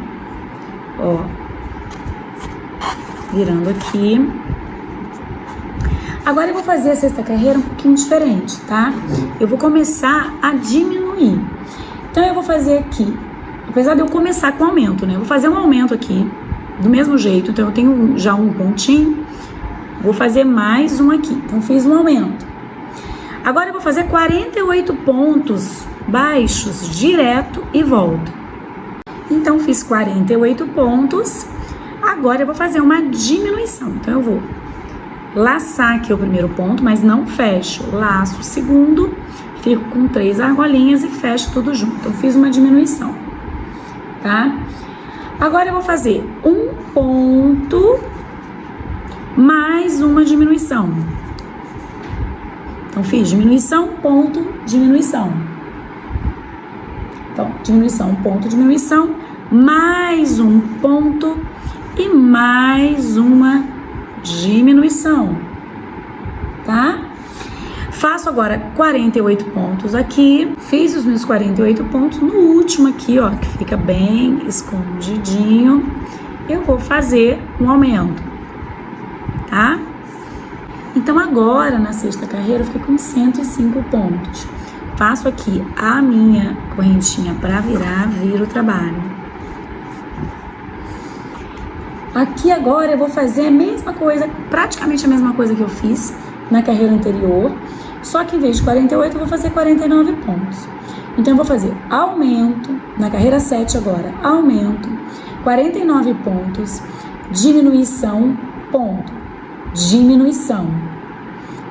ó, virando aqui. Agora eu vou fazer a sexta carreira um pouquinho diferente, tá? Eu vou começar a diminuir. Então, eu vou fazer aqui, apesar de eu começar com aumento, né? Eu vou fazer um aumento aqui, do mesmo jeito. Então, eu tenho já um pontinho, vou fazer mais um aqui. Então, fiz um aumento. Agora, eu vou fazer 48 pontos baixos, direto e volto. Então, fiz 48 pontos. Agora, eu vou fazer uma diminuição. Então, eu vou laçar aqui o primeiro ponto, mas não fecho. Laço o segundo, fico com 3 argolinhas e fecho tudo junto. Eu fiz uma diminuição, tá? Agora eu vou fazer um ponto mais uma diminuição. Então, fiz diminuição, ponto, diminuição. Então, diminuição, ponto, diminuição, mais um ponto e mais uma diminuição, tá? Faço agora 48 pontos aqui, fiz os meus 48 pontos, no último aqui, ó, que fica bem escondidinho, eu vou fazer um aumento, tá? Então agora, na sexta carreira, eu fiquei com 105 pontos. Faço aqui a minha correntinha para virar, viro o trabalho. Aqui agora eu vou fazer a mesma coisa, praticamente a mesma coisa que eu fiz na carreira anterior, só que em vez de 48 eu vou fazer 49 pontos. Então eu vou fazer aumento, na carreira 7 agora, aumento, 49 pontos, diminuição, ponto, diminuição,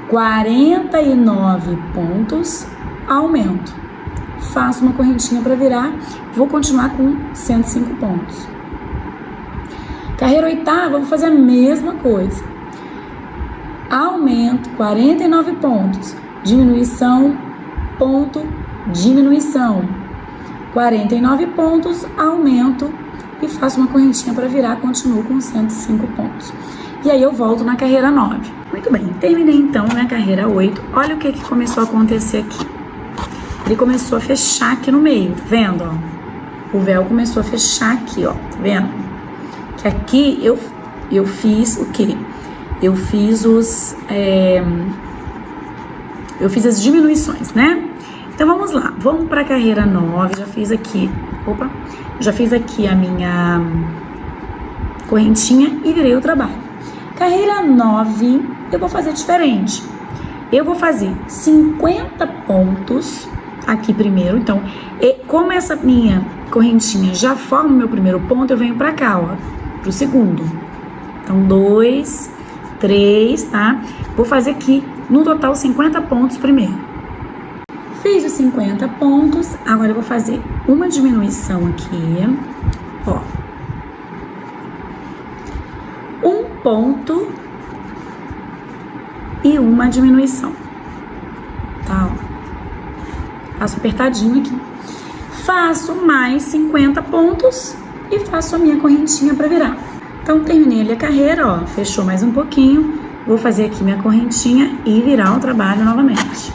49 pontos, aumento. Faço uma correntinha para virar, vou continuar com 105 pontos. Carreira oitava, vou fazer a mesma coisa. Aumento, 49 pontos, diminuição, ponto, diminuição, 49 pontos, aumento e faço uma correntinha para virar, continuo com 105 pontos. E aí eu volto na carreira 9. Muito bem, terminei então na carreira 8. Olha o que começou a acontecer aqui. Ele começou a fechar aqui no meio, tá vendo, ó? O véu começou a fechar aqui, ó, tá vendo? Que aqui eu fiz o quê? Eu fiz eu fiz as diminuições, né? Então vamos lá, vamos para a carreira 9, já fiz aqui a minha correntinha e virei o trabalho. Carreira 9, eu vou fazer diferente. Eu vou fazer 50 pontos aqui primeiro, então, como essa minha correntinha já forma o meu primeiro ponto, eu venho pra cá, ó, pro segundo. Então, 2, 3, tá? Vou fazer aqui, no total, 50 pontos primeiro. Fiz os 50 pontos, agora eu vou fazer uma diminuição aqui, ó. Um ponto e uma diminuição, tá? Ó. Faço apertadinho aqui. Faço mais 50 pontos e faço a minha correntinha para virar. Então, terminei ali a carreira, ó, fechou mais um pouquinho. Vou fazer aqui minha correntinha e virar o trabalho novamente.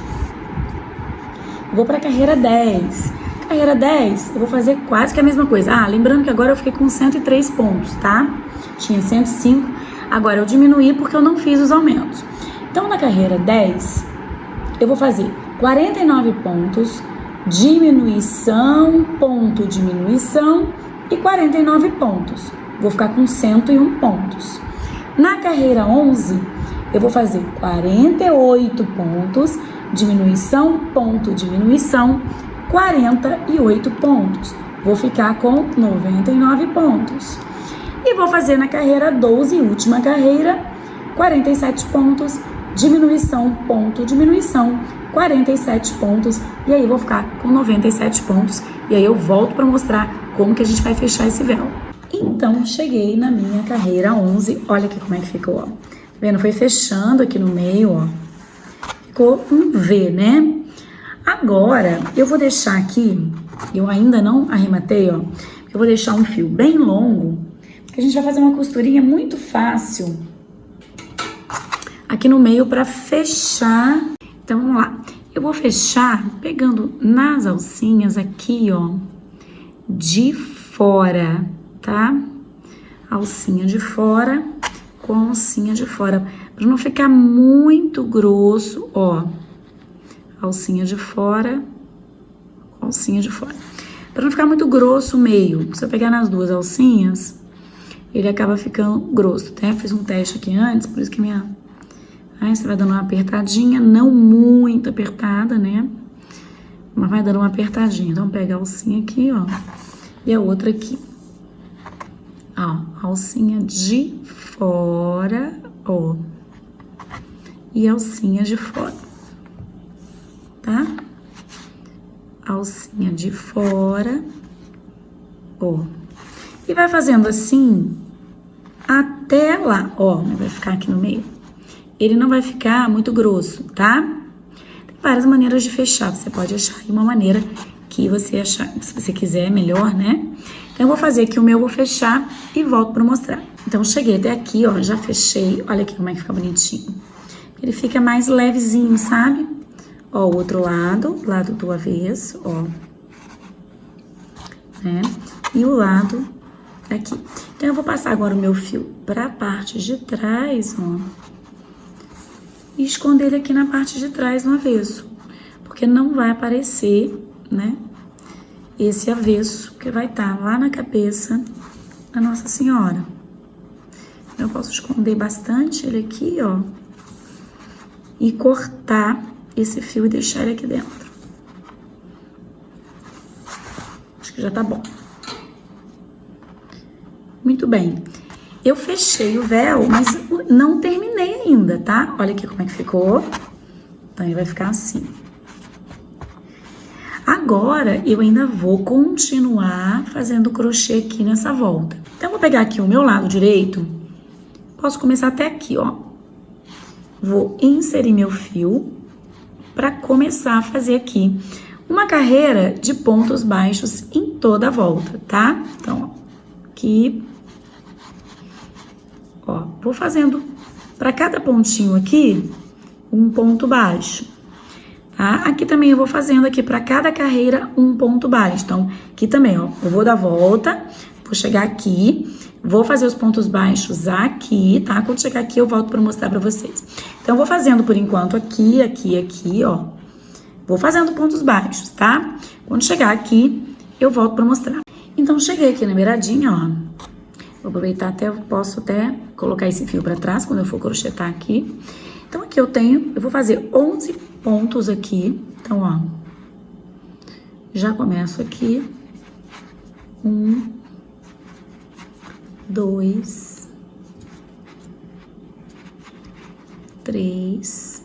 Vou para a carreira 10. Carreira 10, eu vou fazer quase que a mesma coisa. Ah, lembrando que agora eu fiquei com 103 pontos, tá? Tinha 105, agora eu diminuí porque eu não fiz os aumentos. Então, na carreira 10, eu vou fazer 49 pontos, diminuição, ponto, diminuição e 49 pontos. Vou ficar com 101 pontos. Na carreira 11, eu vou fazer 48 pontos, diminuição, ponto, diminuição, 48 pontos. Vou ficar com 99 pontos. E vou fazer na carreira 12, última carreira, 47 pontos, diminuição, ponto, diminuição, 47 pontos, e aí vou ficar com 97 pontos, e aí eu volto para mostrar como que a gente vai fechar esse véu. Então, cheguei na minha carreira 11, olha aqui como é que ficou, ó. Tá vendo? Foi fechando aqui no meio, ó. Ficou um V, né? Agora, eu vou deixar aqui, eu ainda não arrematei, ó. Eu vou deixar um fio bem longo, porque a gente vai fazer uma costurinha muito fácil aqui no meio para fechar. Então, vamos lá. Eu vou fechar pegando nas alcinhas aqui, ó, de fora, tá? Alcinha de fora com alcinha de fora, para não ficar muito grosso, ó. Alcinha de fora, alcinha de fora. Para não ficar muito grosso o meio, se eu pegar nas duas alcinhas, ele acaba ficando grosso, tá? Fiz um teste aqui antes, por isso que minha... Aí você vai dando uma apertadinha, não muito apertada, né? Mas vai dando uma apertadinha. Então, pega a alcinha aqui, ó. E a outra aqui. Ó, alcinha de fora, ó. E alcinha de fora. Tá? alcinha de fora, ó. E vai fazendo assim até lá, ó, vai ficar aqui no meio. Ele não vai ficar muito grosso, tá? Tem várias maneiras de fechar, você pode achar aí uma maneira que você achar, se você quiser, melhor, né? Então, eu vou fazer aqui o meu, vou fechar e volto pra mostrar. Então, cheguei até aqui, ó, já fechei, olha aqui como é que fica bonitinho. Ele fica mais levezinho, sabe? Ó, o outro lado, lado do avesso, ó. Né? E o lado aqui. Então, eu vou passar agora o meu fio pra parte de trás, ó. E esconder ele aqui na parte de trás no avesso. Porque não vai aparecer, né? Esse avesso que vai estar lá na cabeça da Nossa Senhora. Eu posso esconder bastante ele aqui, ó. E cortar esse fio e deixar ele aqui dentro. Acho que já tá bom. Muito bem. Eu fechei o véu, mas não terminei ainda, tá? Olha aqui como é que ficou. Então, ele vai ficar assim. Agora, eu ainda vou continuar fazendo crochê aqui nessa volta. Então, eu vou pegar aqui o meu lado direito. Posso começar até aqui, ó. Vou inserir meu fio para começar a fazer aqui uma carreira de pontos baixos em toda a volta, tá? Então, ó, aqui, ó, vou fazendo para cada pontinho aqui um ponto baixo, tá? Aqui também eu vou fazendo aqui para cada carreira um ponto baixo. Então, aqui também, ó, eu vou dar volta, vou chegar aqui, vou fazer os pontos baixos aqui, tá? Quando chegar aqui eu volto para mostrar para vocês. Então, eu vou fazendo por enquanto aqui, aqui, aqui, ó. Vou fazendo pontos baixos, tá? Quando chegar aqui, eu volto para mostrar. Então, cheguei aqui na beiradinha, ó. Vou aproveitar até, posso até colocar esse fio para trás quando eu for crochetar aqui. Então, aqui eu vou fazer 11 pontos aqui. Então, ó, já começo aqui. 1, 2, 3,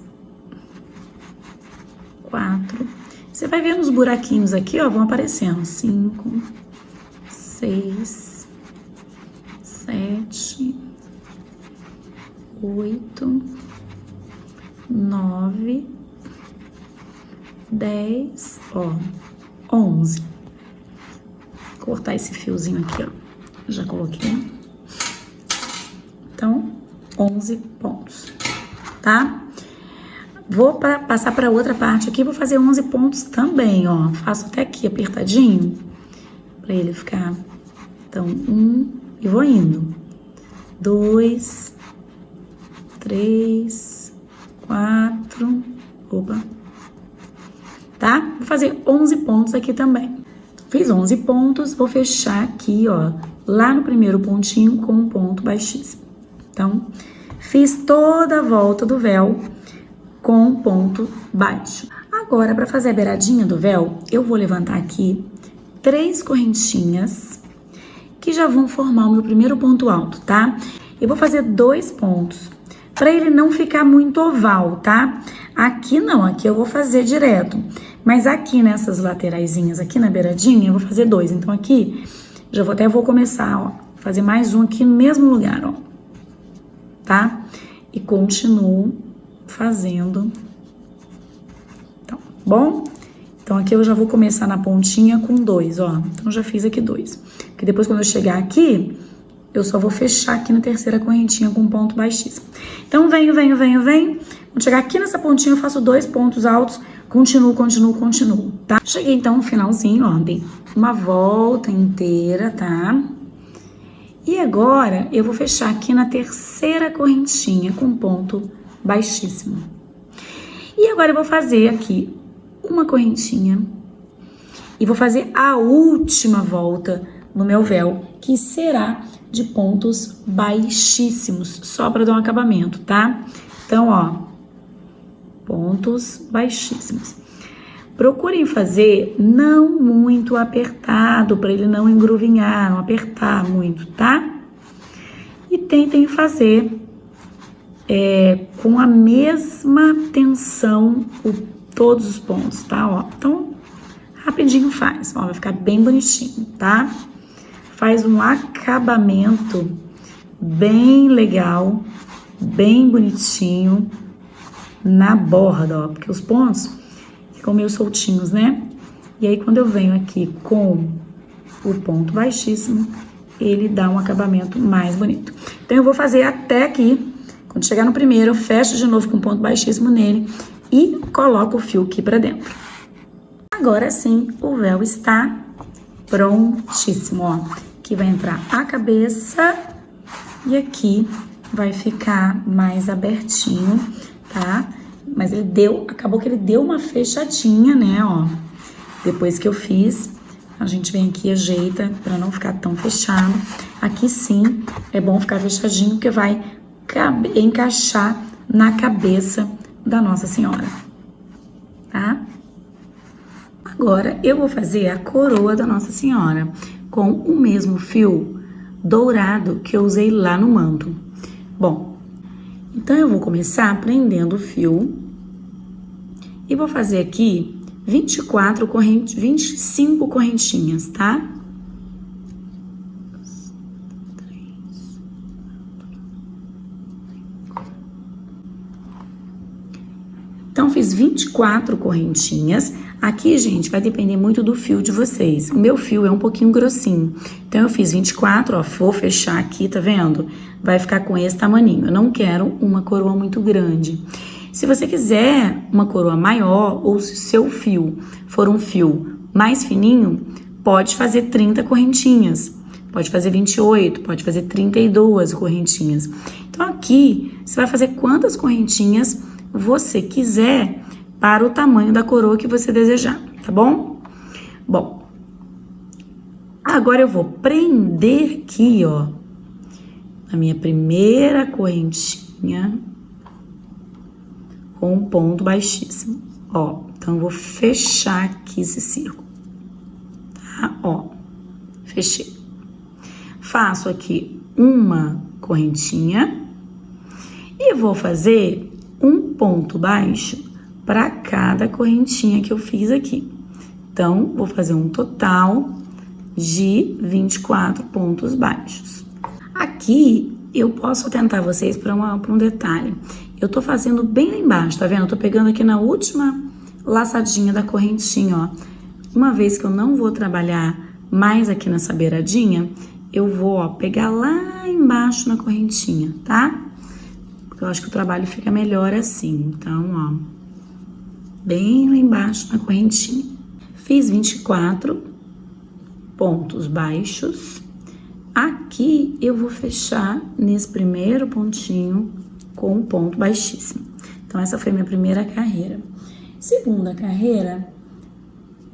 4. Você vai ver nos buraquinhos aqui, ó, vão aparecendo. 5, 6, 7, 8, 9, 10, ó, 11. Vou cortar esse fiozinho aqui, ó. Já coloquei. Então, 11 pontos, tá? Vou passar para outra parte aqui, vou fazer 11 pontos também, ó. Faço até aqui apertadinho, para ele ficar. Então, 1, e vou indo. 2, 3, 4, opa. Tá? Vou fazer 11 pontos aqui também. Fiz 11 pontos, vou fechar aqui, ó, lá no primeiro pontinho com um ponto baixíssimo. Então, fiz toda a volta do véu com um ponto baixo. Agora, para fazer a beiradinha do véu, eu vou levantar aqui 3 correntinhas que já vão formar o meu primeiro ponto alto, tá? Eu vou fazer 2 pontos, para ele não ficar muito oval, tá? Aqui não, aqui eu vou fazer direto, mas aqui nessas lateraisinhas, aqui na beiradinha, eu vou fazer 2. Então, aqui, vou começar, ó, fazer mais um aqui no mesmo lugar, ó, tá? E continuo fazendo, então, bom? Então, aqui eu já vou começar na pontinha com 2, ó. Então, já fiz aqui 2. Porque depois, quando eu chegar aqui, eu só vou fechar aqui na terceira correntinha com um ponto baixíssimo. Então, venho. Quando chegar aqui nessa pontinha, eu faço 2 pontos altos, continuo, tá? Cheguei, então, no finalzinho, ó, dei uma volta inteira, tá? E agora, eu vou fechar aqui na terceira correntinha com ponto baixíssimo. E agora, eu vou fazer aqui uma correntinha e vou fazer a última volta no meu véu, que será de pontos baixíssimos, só para dar um acabamento, tá? Então, ó, pontos baixíssimos. Procurem fazer não muito apertado, para ele não engruvinhar, não apertar muito, tá? E tentem fazer com a mesma tensão todos os pontos, tá? Ó, então, Rapidinho faz, ó, vai ficar bem bonitinho, tá? Faz um acabamento bem legal, bem bonitinho na borda, ó, porque os pontos ficam meio soltinhos, né? E aí, quando eu venho aqui com o ponto baixíssimo, ele dá um acabamento mais bonito. Então, eu vou fazer até aqui. Quando chegar no primeiro, eu fecho de novo com ponto baixíssimo nele e coloco o fio aqui pra dentro. Agora sim, o véu está prontíssimo, ó. Aqui vai entrar a cabeça e aqui vai ficar mais abertinho, tá? Mas acabou que ele deu uma fechadinha, né, ó. Depois que eu fiz, a gente vem aqui e ajeita pra não ficar tão fechado. Aqui sim, é bom ficar fechadinho, porque vai encaixar na cabeça da Nossa Senhora, tá? Agora, eu vou fazer a coroa da Nossa Senhora com o mesmo fio dourado que eu usei lá no manto. Bom, então eu vou começar prendendo o fio e vou fazer aqui 25 correntinhas, tá? Então, fiz 24 correntinhas. Aqui, gente, vai depender muito do fio de vocês. O meu fio é um pouquinho grossinho. Então, eu fiz 24, ó, vou fechar aqui, tá vendo? Vai ficar com esse tamaninho. Eu não quero uma coroa muito grande. Se você quiser uma coroa maior, ou se seu fio for um fio mais fininho, pode fazer 30 correntinhas. Pode fazer 28, pode fazer 32 correntinhas. Então, aqui, você vai fazer quantas correntinhas você quiser para o tamanho da coroa que você desejar, tá bom? Bom, agora eu vou prender aqui, ó, a minha primeira correntinha com um ponto baixíssimo, ó. Então, eu vou fechar aqui esse círculo, tá? Ó, fechei. Faço aqui uma correntinha e vou fazer um ponto baixo para cada correntinha que eu fiz aqui. Então, vou fazer um total de 24 pontos baixos. Aqui, eu posso atentar vocês para um detalhe. Eu tô fazendo bem lá embaixo, tá vendo? Eu tô pegando aqui na última laçadinha da correntinha, ó. Uma vez que eu não vou trabalhar mais aqui nessa beiradinha, eu vou, ó, pegar lá embaixo na correntinha, tá? Porque eu acho que o trabalho fica melhor assim. Então, ó, bem lá embaixo na correntinha. Fiz 24 pontos baixos. Aqui eu vou fechar nesse primeiro pontinho com um ponto baixíssimo. Então, essa foi a minha primeira carreira. Segunda carreira,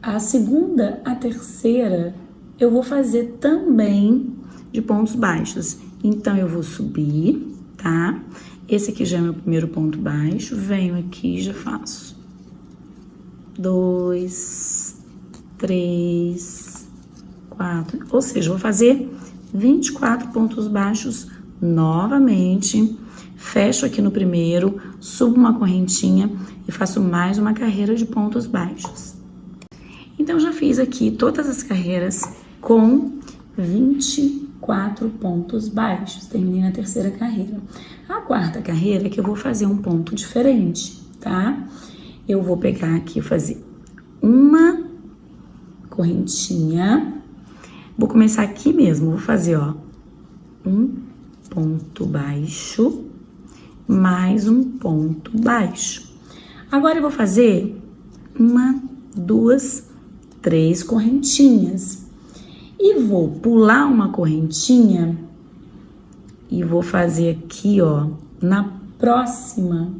a segunda, a terceira, eu vou fazer também de pontos baixos. Então, eu vou subir, tá? Esse aqui já é meu primeiro ponto baixo, venho aqui e já faço 2, 3, 4, ou seja, vou fazer 24 pontos baixos novamente, fecho aqui no primeiro, subo uma correntinha e faço mais uma carreira de pontos baixos. Então, já fiz aqui todas as carreiras com 24 pontos baixos, terminei na terceira carreira. A quarta carreira é que eu vou fazer um ponto diferente, tá? Eu vou pegar aqui e fazer uma correntinha. Vou começar aqui mesmo, vou fazer, ó, um ponto baixo, mais um ponto baixo. Agora, eu vou fazer 1, 2, 3 correntinhas. E vou pular uma correntinha e vou fazer aqui, ó, na próxima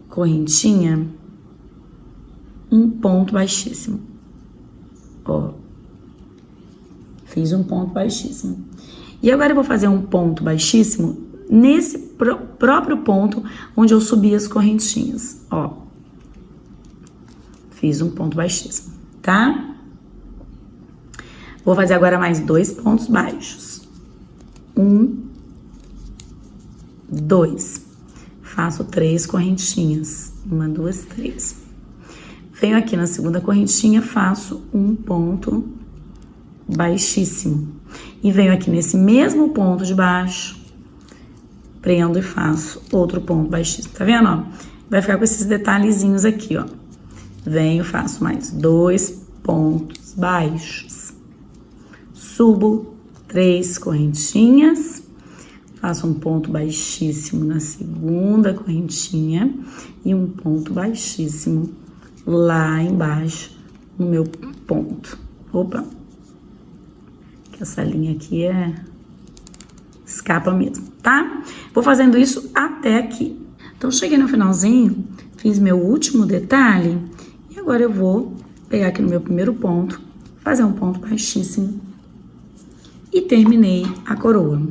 correntinha, um ponto baixíssimo. Ó, fiz um ponto baixíssimo. E agora eu vou fazer um ponto baixíssimo nesse próprio ponto onde eu subi as correntinhas, ó. Fiz um ponto baixíssimo, tá? Vou fazer agora mais 2 pontos baixos. 1, 2. Faço 3 correntinhas. 1, 2, 3. Venho aqui na segunda correntinha, faço um ponto baixíssimo. E venho aqui nesse mesmo ponto de baixo, prendo e faço outro ponto baixíssimo. Tá vendo, ó? Vai ficar com esses detalhezinhos aqui, ó. Venho, faço mais 2 pontos baixos. Subo 3 correntinhas. Faço um ponto baixíssimo na segunda correntinha e um ponto baixíssimo lá embaixo no meu ponto. Opa! Que essa linha aqui escapa mesmo, tá? Vou fazendo isso até aqui. Então, cheguei no finalzinho, fiz meu último detalhe e agora eu vou pegar aqui no meu primeiro ponto, fazer um ponto baixíssimo e terminei a coroa.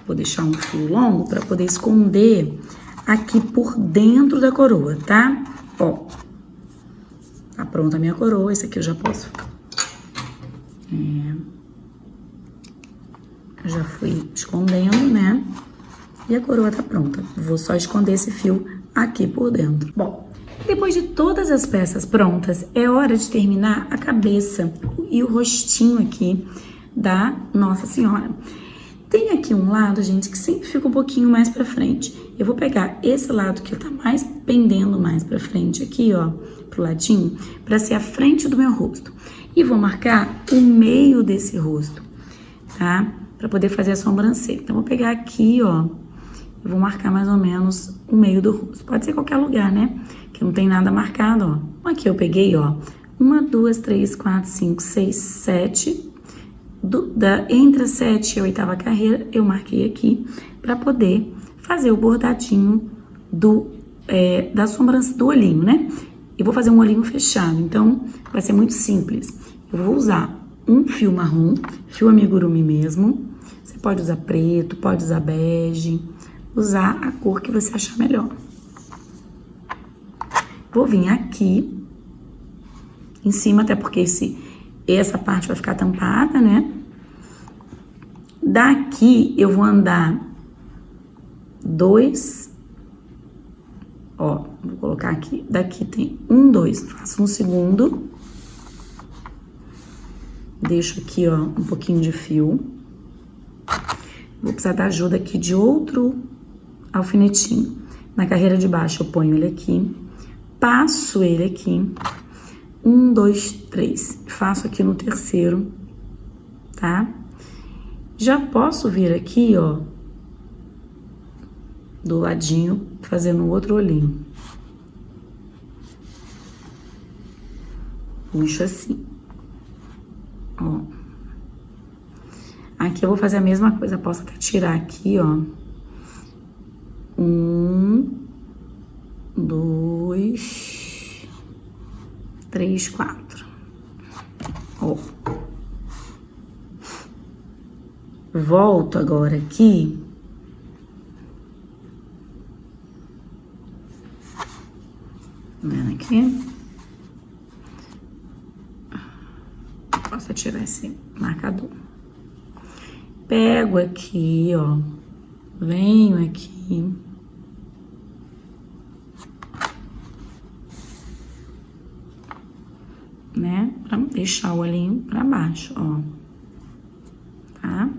Vou deixar um fio longo para poder esconder aqui por dentro da coroa, tá? Ó, tá pronta a minha coroa, esse aqui eu já posso. Eu já fui escondendo, né? E a coroa tá pronta. Vou só esconder esse fio aqui por dentro. Bom, depois de todas as peças prontas, é hora de terminar a cabeça e o rostinho aqui da Nossa Senhora. Tem aqui um lado, gente, que sempre fica um pouquinho mais pra frente. Eu vou pegar esse lado que tá mais pendendo mais pra frente aqui, ó, pro ladinho, pra ser a frente do meu rosto. E vou marcar o meio desse rosto, tá? Pra poder fazer a sobrancelha. Então, vou pegar aqui, ó, eu vou marcar mais ou menos o meio do rosto. Pode ser qualquer lugar, né? Que não tem nada marcado, ó. Aqui eu peguei, ó, 1, 2, 3, 4, 5, 6, 7... entre a 7 e a 8ª carreira, eu marquei aqui para poder fazer o bordadinho da sobrancelha, do olhinho, né? Eu vou fazer um olhinho fechado, então vai ser muito simples. Eu vou usar um fio marrom, fio amigurumi mesmo. Você pode usar preto, pode usar bege, usar a cor que você achar melhor. Vou vir aqui em cima, até porque essa parte vai ficar tampada, né? Daqui eu vou andar 2, ó, vou colocar aqui, daqui tem 1, 2, faço um segundo, deixo aqui, ó, um pouquinho de fio, vou precisar da ajuda aqui de outro alfinetinho. Na carreira de baixo eu ponho ele aqui, passo ele aqui, 1, 2, 3, faço aqui no terceiro, tá? Já posso vir aqui, ó, do ladinho, fazendo o outro olhinho. Puxo assim, ó. Aqui eu vou fazer a mesma coisa, posso até tirar aqui, ó. 1, 2, 3, 4. Ó. Volto agora aqui. Tá vendo aqui? Posso tirar esse marcador. Pego aqui, ó. Venho aqui. Né? Pra deixar o olhinho pra baixo, ó. Tá?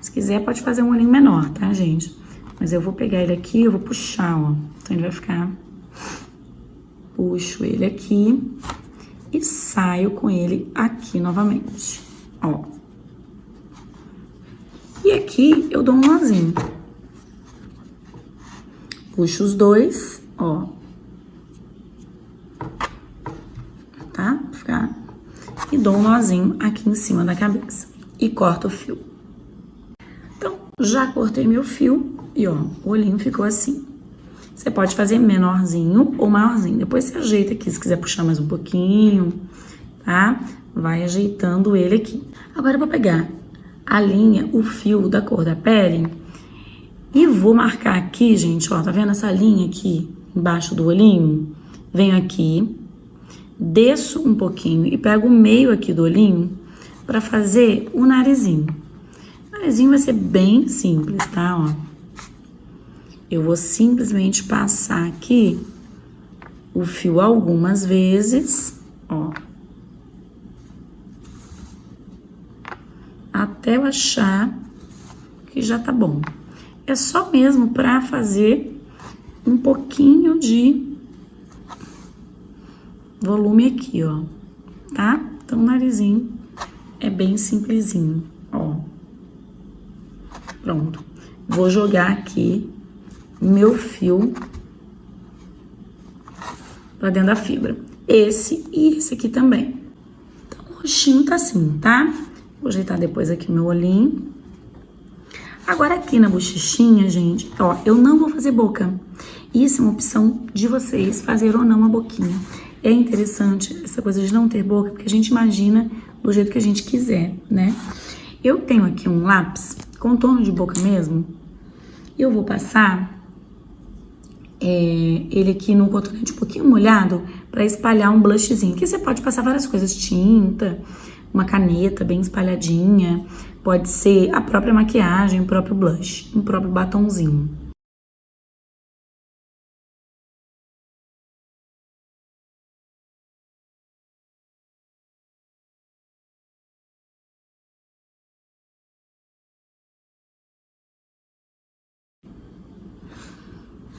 Se quiser, pode fazer um olhinho menor, tá, gente? Mas eu vou pegar ele aqui, eu vou puxar, ó. Então, ele vai ficar... Puxo ele aqui e saio com ele aqui novamente, ó. E aqui eu dou um nozinho. Puxo os dois, ó. Tá? Ficar... E dou um nozinho aqui em cima da cabeça. E corto o fio. Então, já cortei meu fio e, ó, o olhinho ficou assim. Você pode fazer menorzinho ou maiorzinho. Depois você ajeita aqui, se quiser puxar mais um pouquinho, tá? Vai ajeitando ele aqui. Agora eu vou pegar a linha, o fio da cor da pele e vou marcar aqui, gente, ó, tá vendo essa linha aqui embaixo do olhinho? Venho aqui, desço um pouquinho e pego o meio aqui do olhinho pra fazer o narizinho. O narizinho vai ser bem simples, tá, ó? Eu vou simplesmente passar aqui o fio algumas vezes, ó. Até eu achar que já tá bom. É só mesmo pra fazer um pouquinho de volume aqui, ó, tá? Então, o narizinho é bem simplesinho, ó. Pronto. Vou jogar aqui meu fio pra dentro da fibra. Esse e esse aqui também. Então, o roxinho tá assim, tá? Vou ajeitar depois aqui meu olhinho. Agora aqui na bochechinha, gente, ó, eu não vou fazer boca. Isso é uma opção de vocês, fazer ou não a boquinha. É interessante essa coisa de não ter boca, porque a gente imagina do jeito que a gente quiser, né? Eu tenho aqui um lápis, contorno de boca mesmo. Eu vou passar ele aqui no cotonete um pouquinho molhado pra espalhar um blushzinho. Aqui você pode passar várias coisas, tinta, uma caneta bem espalhadinha. Pode ser a própria maquiagem, o próprio blush, um próprio batonzinho.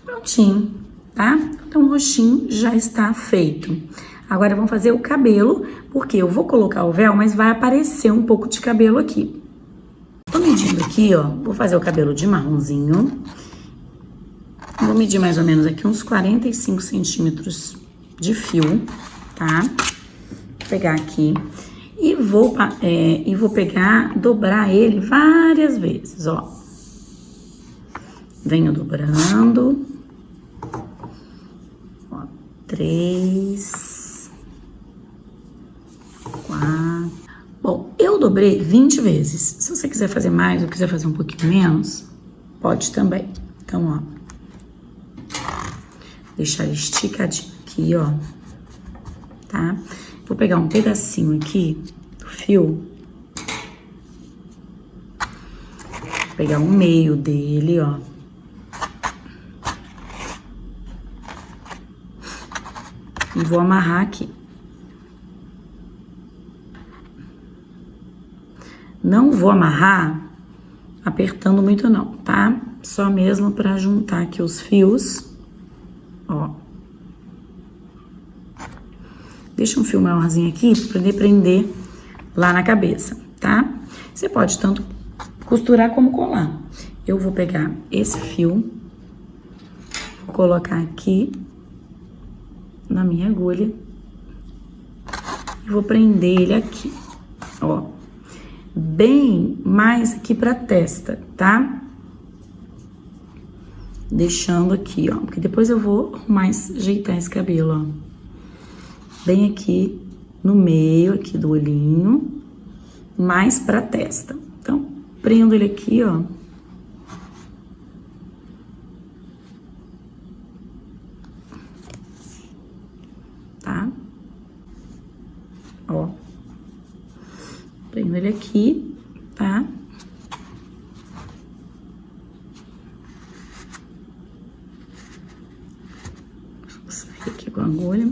Prontinho, tá? Então, o roxinho já está feito. Agora, vamos fazer o cabelo, porque eu vou colocar o véu, mas vai aparecer um pouco de cabelo aqui. Tô medindo aqui, ó, vou fazer o cabelo de marronzinho. Vou medir mais ou menos aqui uns 45 centímetros de fio, tá? Vou pegar aqui e vou pegar, dobrar ele várias vezes, ó. Venho dobrando. Ó, 3, 4. Bom, eu dobrei 20 vezes. Se você quiser fazer mais ou quiser fazer um pouquinho menos, pode também. Então, ó. Deixar ele esticadinho aqui, ó. Tá? Vou pegar um pedacinho aqui do fio. Vou pegar o meio dele, ó. E vou amarrar aqui. Não vou amarrar apertando muito não, tá? Só mesmo pra juntar aqui os fios, ó. Deixa um fio maiorzinho aqui pra poder prender lá na cabeça, tá? Você pode tanto costurar como colar. Eu vou pegar esse fio, vou colocar aqui na minha agulha e vou prender ele aqui, ó, bem mais aqui pra testa, tá? Deixando aqui, ó, porque depois eu vou mais ajeitar esse cabelo, ó. Bem aqui no meio aqui do olhinho, mais pra testa. Então, prendo ele aqui, ó. Tá? Ó. Prendo ele aqui, tá? Vou sair aqui com a agulha.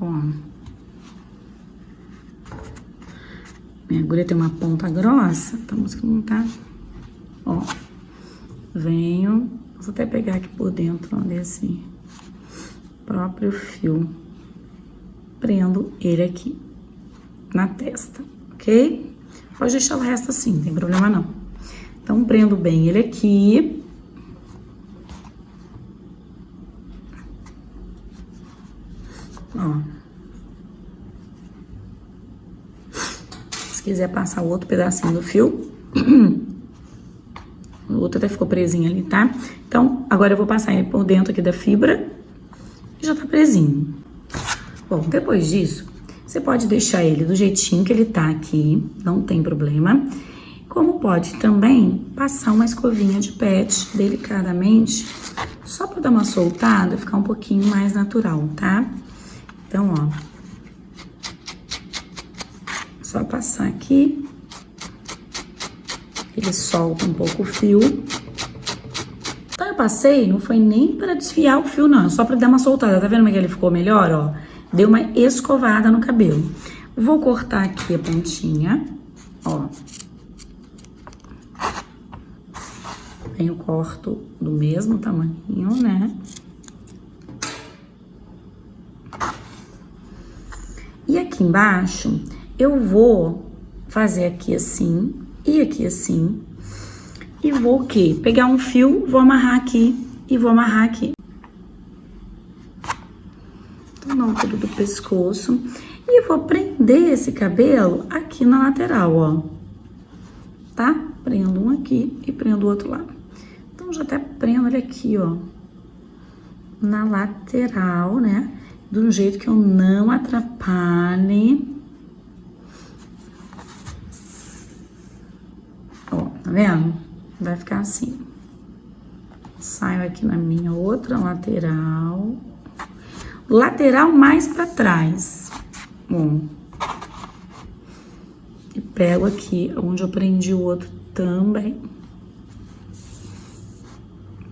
Ó. Minha agulha tem uma ponta grossa, então isso que não tá. Ó. Venho. Vou até pegar aqui por dentro, ó, desse próprio fio. Prendo ele aqui na testa, ok? Pode deixar o resto assim, não tem problema não. Então, prendo bem ele aqui. Ó. Se quiser passar o outro pedacinho do fio, o outro até ficou presinho ali, tá? Então, agora eu vou passar ele por dentro aqui da fibra e já tá presinho. Bom, depois disso, você pode deixar ele do jeitinho que ele tá aqui, não tem problema. Como pode também passar uma escovinha de pet delicadamente, só pra dar uma soltada, ficar um pouquinho mais natural, tá? Então, ó, só passar aqui, ele solta um pouco o fio. Então, passei, não foi nem para desfiar o fio, não. Só para dar uma soltada. Tá vendo como é que ele ficou melhor, ó? Deu uma escovada no cabelo. Vou cortar aqui a pontinha, ó. Eu corto do mesmo tamanho, né? E aqui embaixo, eu vou fazer aqui assim e aqui assim. E vou o quê? Pegar um fio, vou amarrar aqui e vou amarrar aqui. Então, na altura do pescoço. E vou prender esse cabelo aqui na lateral, ó. Tá? Prendo um aqui e prendo o outro lado. Então, já até prendo ele aqui, ó. Na lateral, né? De um jeito que eu não atrapalhe. Ó, tá vendo? Vai ficar assim. Saio aqui na minha outra lateral. Lateral mais pra trás. Ó. E pego aqui onde eu prendi o outro também.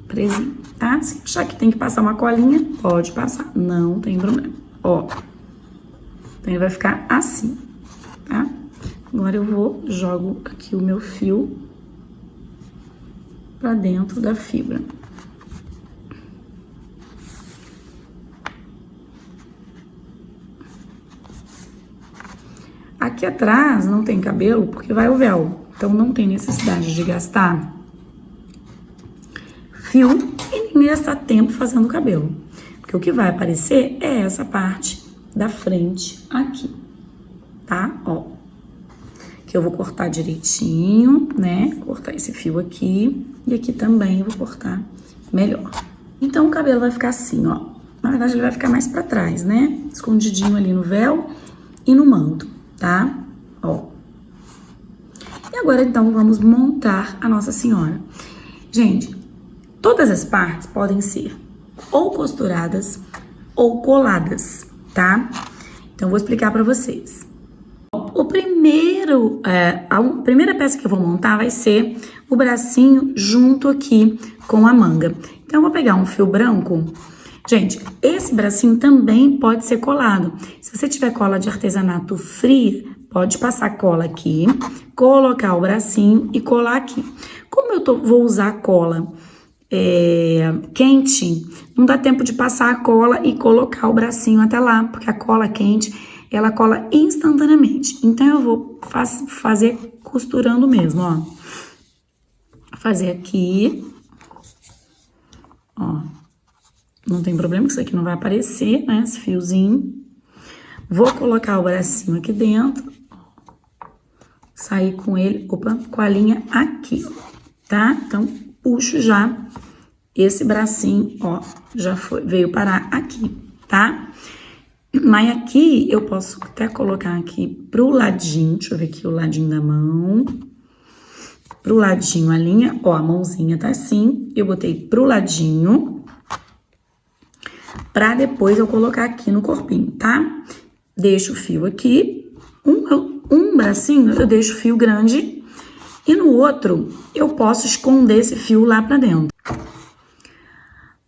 Presinho, tá? Se achar que tem que passar uma colinha, pode passar. Não tem problema. Ó. Então, ele vai ficar assim, tá? Agora eu jogo aqui o meu fio pra dentro da fibra. Aqui atrás não tem cabelo porque vai o véu. Então, não tem necessidade de gastar fio e nem gastar tempo fazendo o cabelo. Porque o que vai aparecer é essa parte da frente aqui, tá? Ó. Que eu vou cortar direitinho, né? Cortar esse fio aqui e aqui também eu vou cortar melhor. Então, o cabelo vai ficar assim, ó. Na verdade, ele vai ficar mais pra trás, né? Escondidinho ali no véu e no manto, tá? Ó. E agora, então, vamos montar a Nossa Senhora. Gente, todas as partes podem ser ou costuradas ou coladas, tá? Então, eu vou explicar pra vocês. A primeira peça que eu vou montar vai ser o bracinho junto aqui com a manga. Então, eu vou pegar um fio branco. Gente, esse bracinho também pode ser colado. Se você tiver cola de artesanato fria, pode passar cola aqui, colocar o bracinho e colar aqui. Como eu vou usar cola quente, não dá tempo de passar a cola e colocar o bracinho até lá, porque a cola quente, ela cola instantaneamente. Então, eu vou fazer costurando mesmo, ó. Fazer aqui, ó. Não tem problema que isso aqui não vai aparecer, né, esse fiozinho. Vou colocar o bracinho aqui dentro, sair com ele, com a linha aqui, ó, tá? Então, puxo já esse bracinho, ó, veio parar aqui, tá? Mas aqui, eu posso até colocar aqui pro ladinho, deixa eu ver aqui o ladinho da mão. Pro ladinho a linha, ó, a mãozinha tá assim, eu botei pro ladinho, pra depois eu colocar aqui no corpinho, tá? Deixo o fio aqui, um bracinho eu deixo o fio grande e no outro eu posso esconder esse fio lá pra dentro.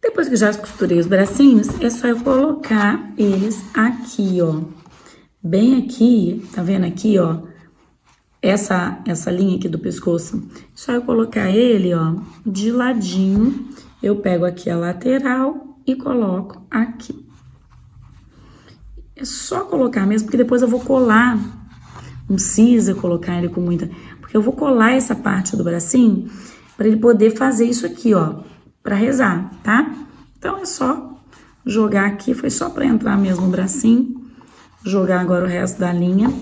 Depois que eu já costurei os bracinhos, é só eu colocar eles aqui, ó. Bem aqui, tá vendo aqui, ó? Essa linha aqui do pescoço. Só eu colocar ele, ó, de ladinho. Eu pego aqui a lateral e coloco aqui. É só colocar mesmo, porque depois eu vou colar. Não precisa colocar ele com muita... Porque eu vou colar essa parte do bracinho para ele poder fazer isso aqui, ó. Pra rezar, tá? Então, é só jogar aqui, foi só pra entrar mesmo o bracinho. Jogar agora o resto da linha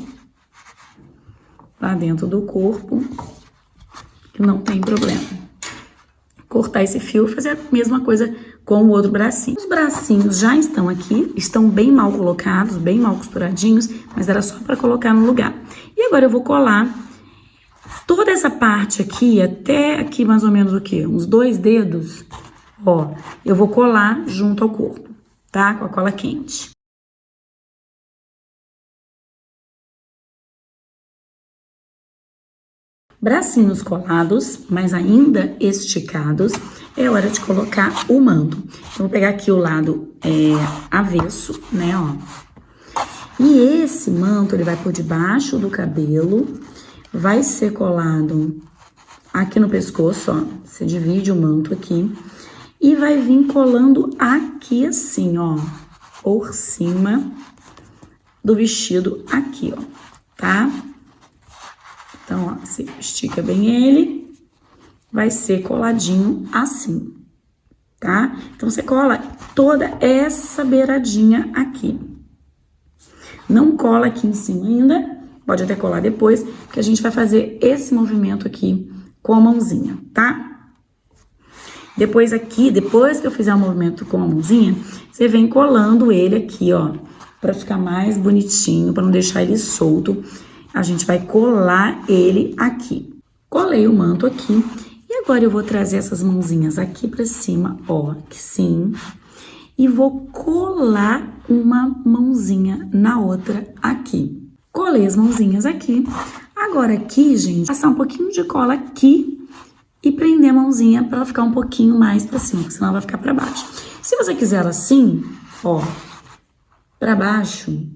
lá dentro do corpo, que não tem problema. Cortar esse fio e fazer a mesma coisa com o outro bracinho. Os bracinhos já estão aqui, estão bem mal colocados, bem mal costuradinhos, mas era só pra colocar no lugar. E agora eu vou colar toda essa parte aqui, até aqui mais ou menos o quê? Uns 2 dedos, ó, eu vou colar junto ao corpo, tá? Com a cola quente. Bracinhos colados, mas ainda esticados. é hora de colocar o manto. Eu vou pegar aqui o lado avesso, né, ó. E esse manto, ele vai por debaixo do cabelo, vai ser colado aqui no pescoço, ó. Você divide o manto aqui e vai vir colando aqui assim, ó, por cima do vestido aqui, ó, tá? Então, ó, você estica bem ele, vai ser coladinho assim, tá? Então, você cola toda essa beiradinha aqui. Não cola aqui em cima ainda, pode até colar depois, porque a gente vai fazer esse movimento aqui com a mãozinha, tá? Depois aqui, depois que eu fizer o movimento com a mãozinha, você vem colando ele aqui, ó, pra ficar mais bonitinho, pra não deixar ele solto. A gente vai colar ele aqui. Colei o manto aqui, e agora eu vou trazer essas mãozinhas aqui pra cima, ó, aqui sim. E vou colar uma mãozinha na outra aqui. Colei as mãozinhas aqui. Agora aqui, gente, passar um pouquinho de cola aqui e prender a mãozinha para ela ficar um pouquinho mais para cima, porque senão ela vai ficar para baixo. Se você quiser ela assim, ó, para baixo,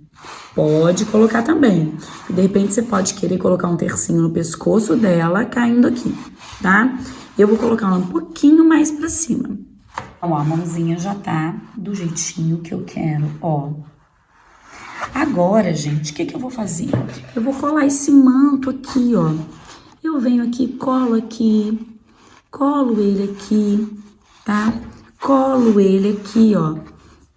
pode colocar também. E de repente você pode querer colocar um tercinho no pescoço dela caindo aqui, tá? Eu vou colocar ela um pouquinho mais para cima. Então, ó, a mãozinha já tá do jeitinho que eu quero, ó. Agora, gente, o que eu vou fazer? Eu vou colar esse manto aqui, ó. Eu venho aqui, colo ele aqui, tá? Colo ele aqui, ó.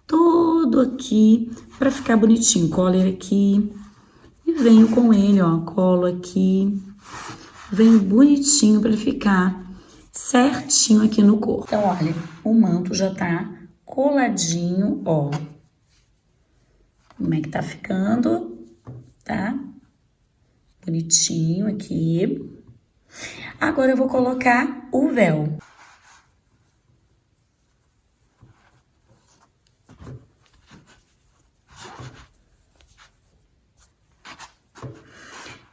Todo aqui, pra ficar bonitinho. Colo ele aqui e venho com ele, ó. Colo aqui, venho bonitinho pra ele ficar certinho aqui no corpo. Então, olha, o manto já tá coladinho, ó. Como é que tá ficando, tá? Bonitinho aqui. Agora eu vou colocar o véu.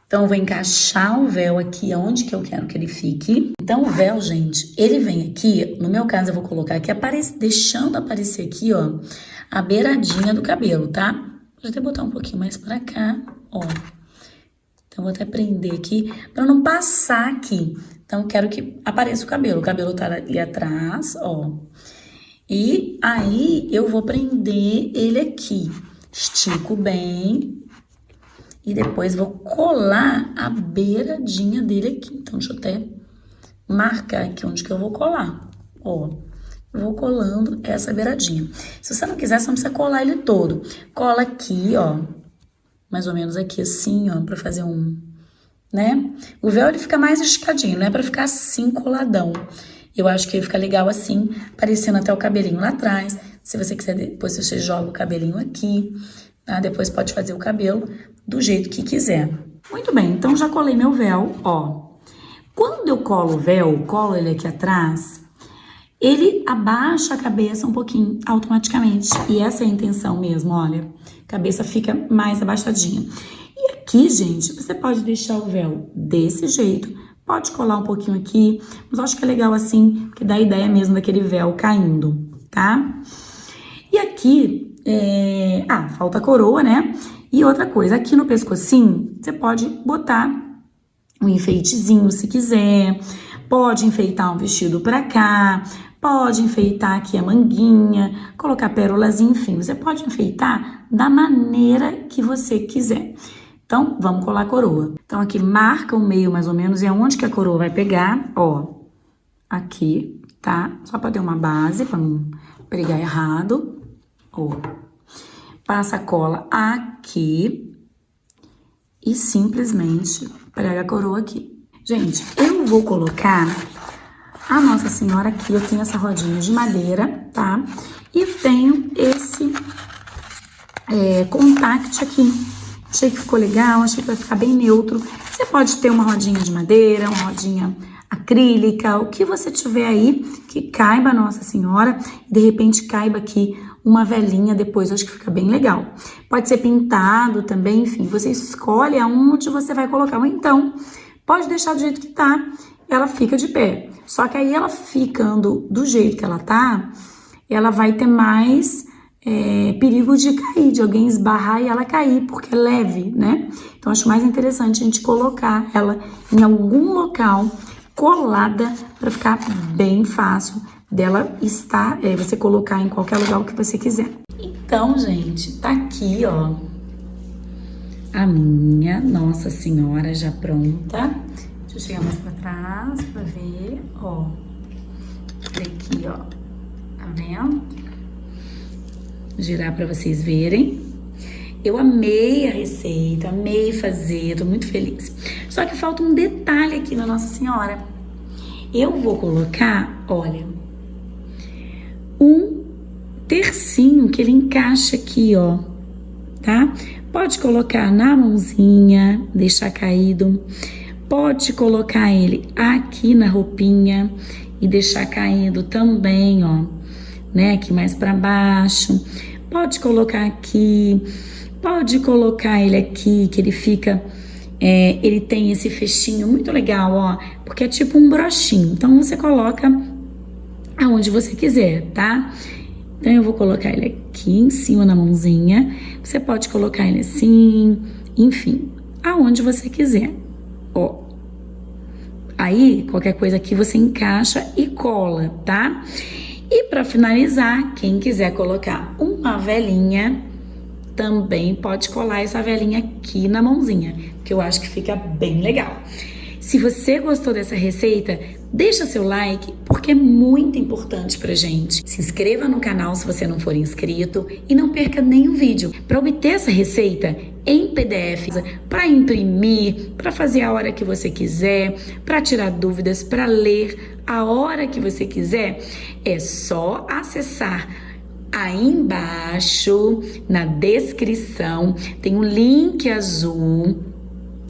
Então, eu vou encaixar o véu aqui onde que eu quero que ele fique. Então, o véu, gente, ele vem aqui, no meu caso, eu vou colocar aqui, deixando aparecer aqui, ó, a beiradinha do cabelo, tá? Vou até botar um pouquinho mais pra cá, ó. Então, vou até prender aqui, pra não passar aqui. Então, eu quero que apareça o cabelo tá ali atrás, ó. E aí, eu vou prender ele aqui. Estico bem. E depois vou colar a beiradinha dele aqui. Então, deixa eu até marcar aqui onde que eu vou colar. Ó, vou colando essa beiradinha. Se você não quiser, você não precisa colar ele todo. Cola aqui, ó. Mais ou menos aqui assim, ó, pra fazer um, né? O véu, ele fica mais esticadinho, não é pra ficar assim coladão. Eu acho que ele fica legal assim, parecendo até o cabelinho lá atrás. Se você quiser, depois você joga o cabelinho aqui, tá? Depois pode fazer o cabelo do jeito que quiser. Muito bem, então já colei meu véu, ó. Quando eu colo o véu, colo ele aqui atrás, ele abaixa a cabeça um pouquinho automaticamente. E essa é a intenção mesmo, olha. A cabeça fica mais abaixadinha. E aqui, gente, você pode deixar o véu desse jeito. Pode colar um pouquinho aqui, mas eu acho que é legal assim, que dá a ideia mesmo daquele véu caindo, tá? E aqui, falta a coroa, né? E outra coisa, aqui no pescocinho, você pode botar um enfeitezinho se quiser, pode enfeitar um vestido pra cá, pode enfeitar aqui a manguinha, colocar pérolas, enfim, você pode enfeitar da maneira que você quiser. Então, vamos colar a coroa. Então, aqui marca o meio mais ou menos, e é onde que a coroa vai pegar, ó, aqui, tá? Só pra ter uma base, pra não pregar errado, ó. Passa a cola aqui e simplesmente prega a coroa aqui. Gente, eu vou colocar a Nossa Senhora aqui. Eu tenho essa rodinha de madeira, tá? E tenho esse contact aqui. Achei que ficou legal, achei que vai ficar bem neutro. Você pode ter uma rodinha de madeira, uma rodinha acrílica, o que você tiver aí que caiba a Nossa Senhora e de repente caiba aqui uma velinha depois, acho que fica bem legal. Pode ser pintado também, enfim, você escolhe aonde você vai colocar. Ou então, pode deixar do jeito que tá. ela fica de pé. Só que aí ela ficando do jeito que ela tá, ela vai ter mais perigo de cair, de alguém esbarrar e ela cair, porque é leve, né? Então, acho mais interessante a gente colocar ela em algum local colada para ficar bem fácil dela estar, você colocar em qualquer lugar que você quiser. Então, gente, tá aqui, ó, a minha Nossa Senhora já pronta. Deixa eu chegar mais pra trás pra ver, ó. Aqui, ó, tá vendo? Girar pra vocês verem. Eu amei a receita, amei fazer, tô muito feliz. Só que falta um detalhe aqui na Nossa Senhora. Eu vou colocar, olha, um tercinho que ele encaixa aqui, ó, tá? Pode colocar na mãozinha, deixar caído. Pode colocar ele aqui na roupinha e deixar caído também, ó, né? Aqui mais pra baixo. Pode colocar aqui. Pode colocar ele aqui, que ele fica... ele tem esse fechinho muito legal, ó, porque é tipo um brochinho. Então, você coloca aonde você quiser, tá? Então, eu vou colocar ele aqui em cima na mãozinha. Você pode colocar ele assim, enfim, aonde você quiser, ó. Aí, qualquer coisa aqui você encaixa e cola, tá? E para finalizar, quem quiser colocar uma velinha, também pode colar essa velinha aqui na mãozinha, que eu acho que fica bem legal. Se você gostou dessa receita, deixa seu like, porque é muito importante pra gente. Se inscreva no canal se você não for inscrito e não perca nenhum vídeo. Para obter essa receita em PDF, para imprimir, para fazer a hora que você quiser, para tirar dúvidas, para ler a hora que você quiser, é só acessar aí embaixo na descrição, tem um link azul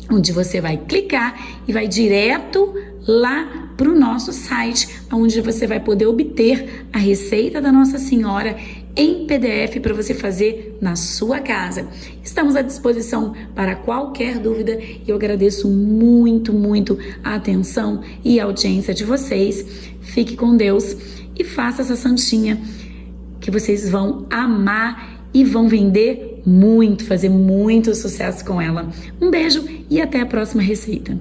onde você vai clicar e vai direto lá para o nosso site, onde você vai poder obter a receita da Nossa Senhora em PDF para você fazer na sua casa. Estamos à disposição para qualquer dúvida e eu agradeço muito, muito a atenção e a audiência de vocês. Fique com Deus e faça essa santinha que vocês vão amar e vão vender muito, fazer muito sucesso com ela. Um beijo e até a próxima receita.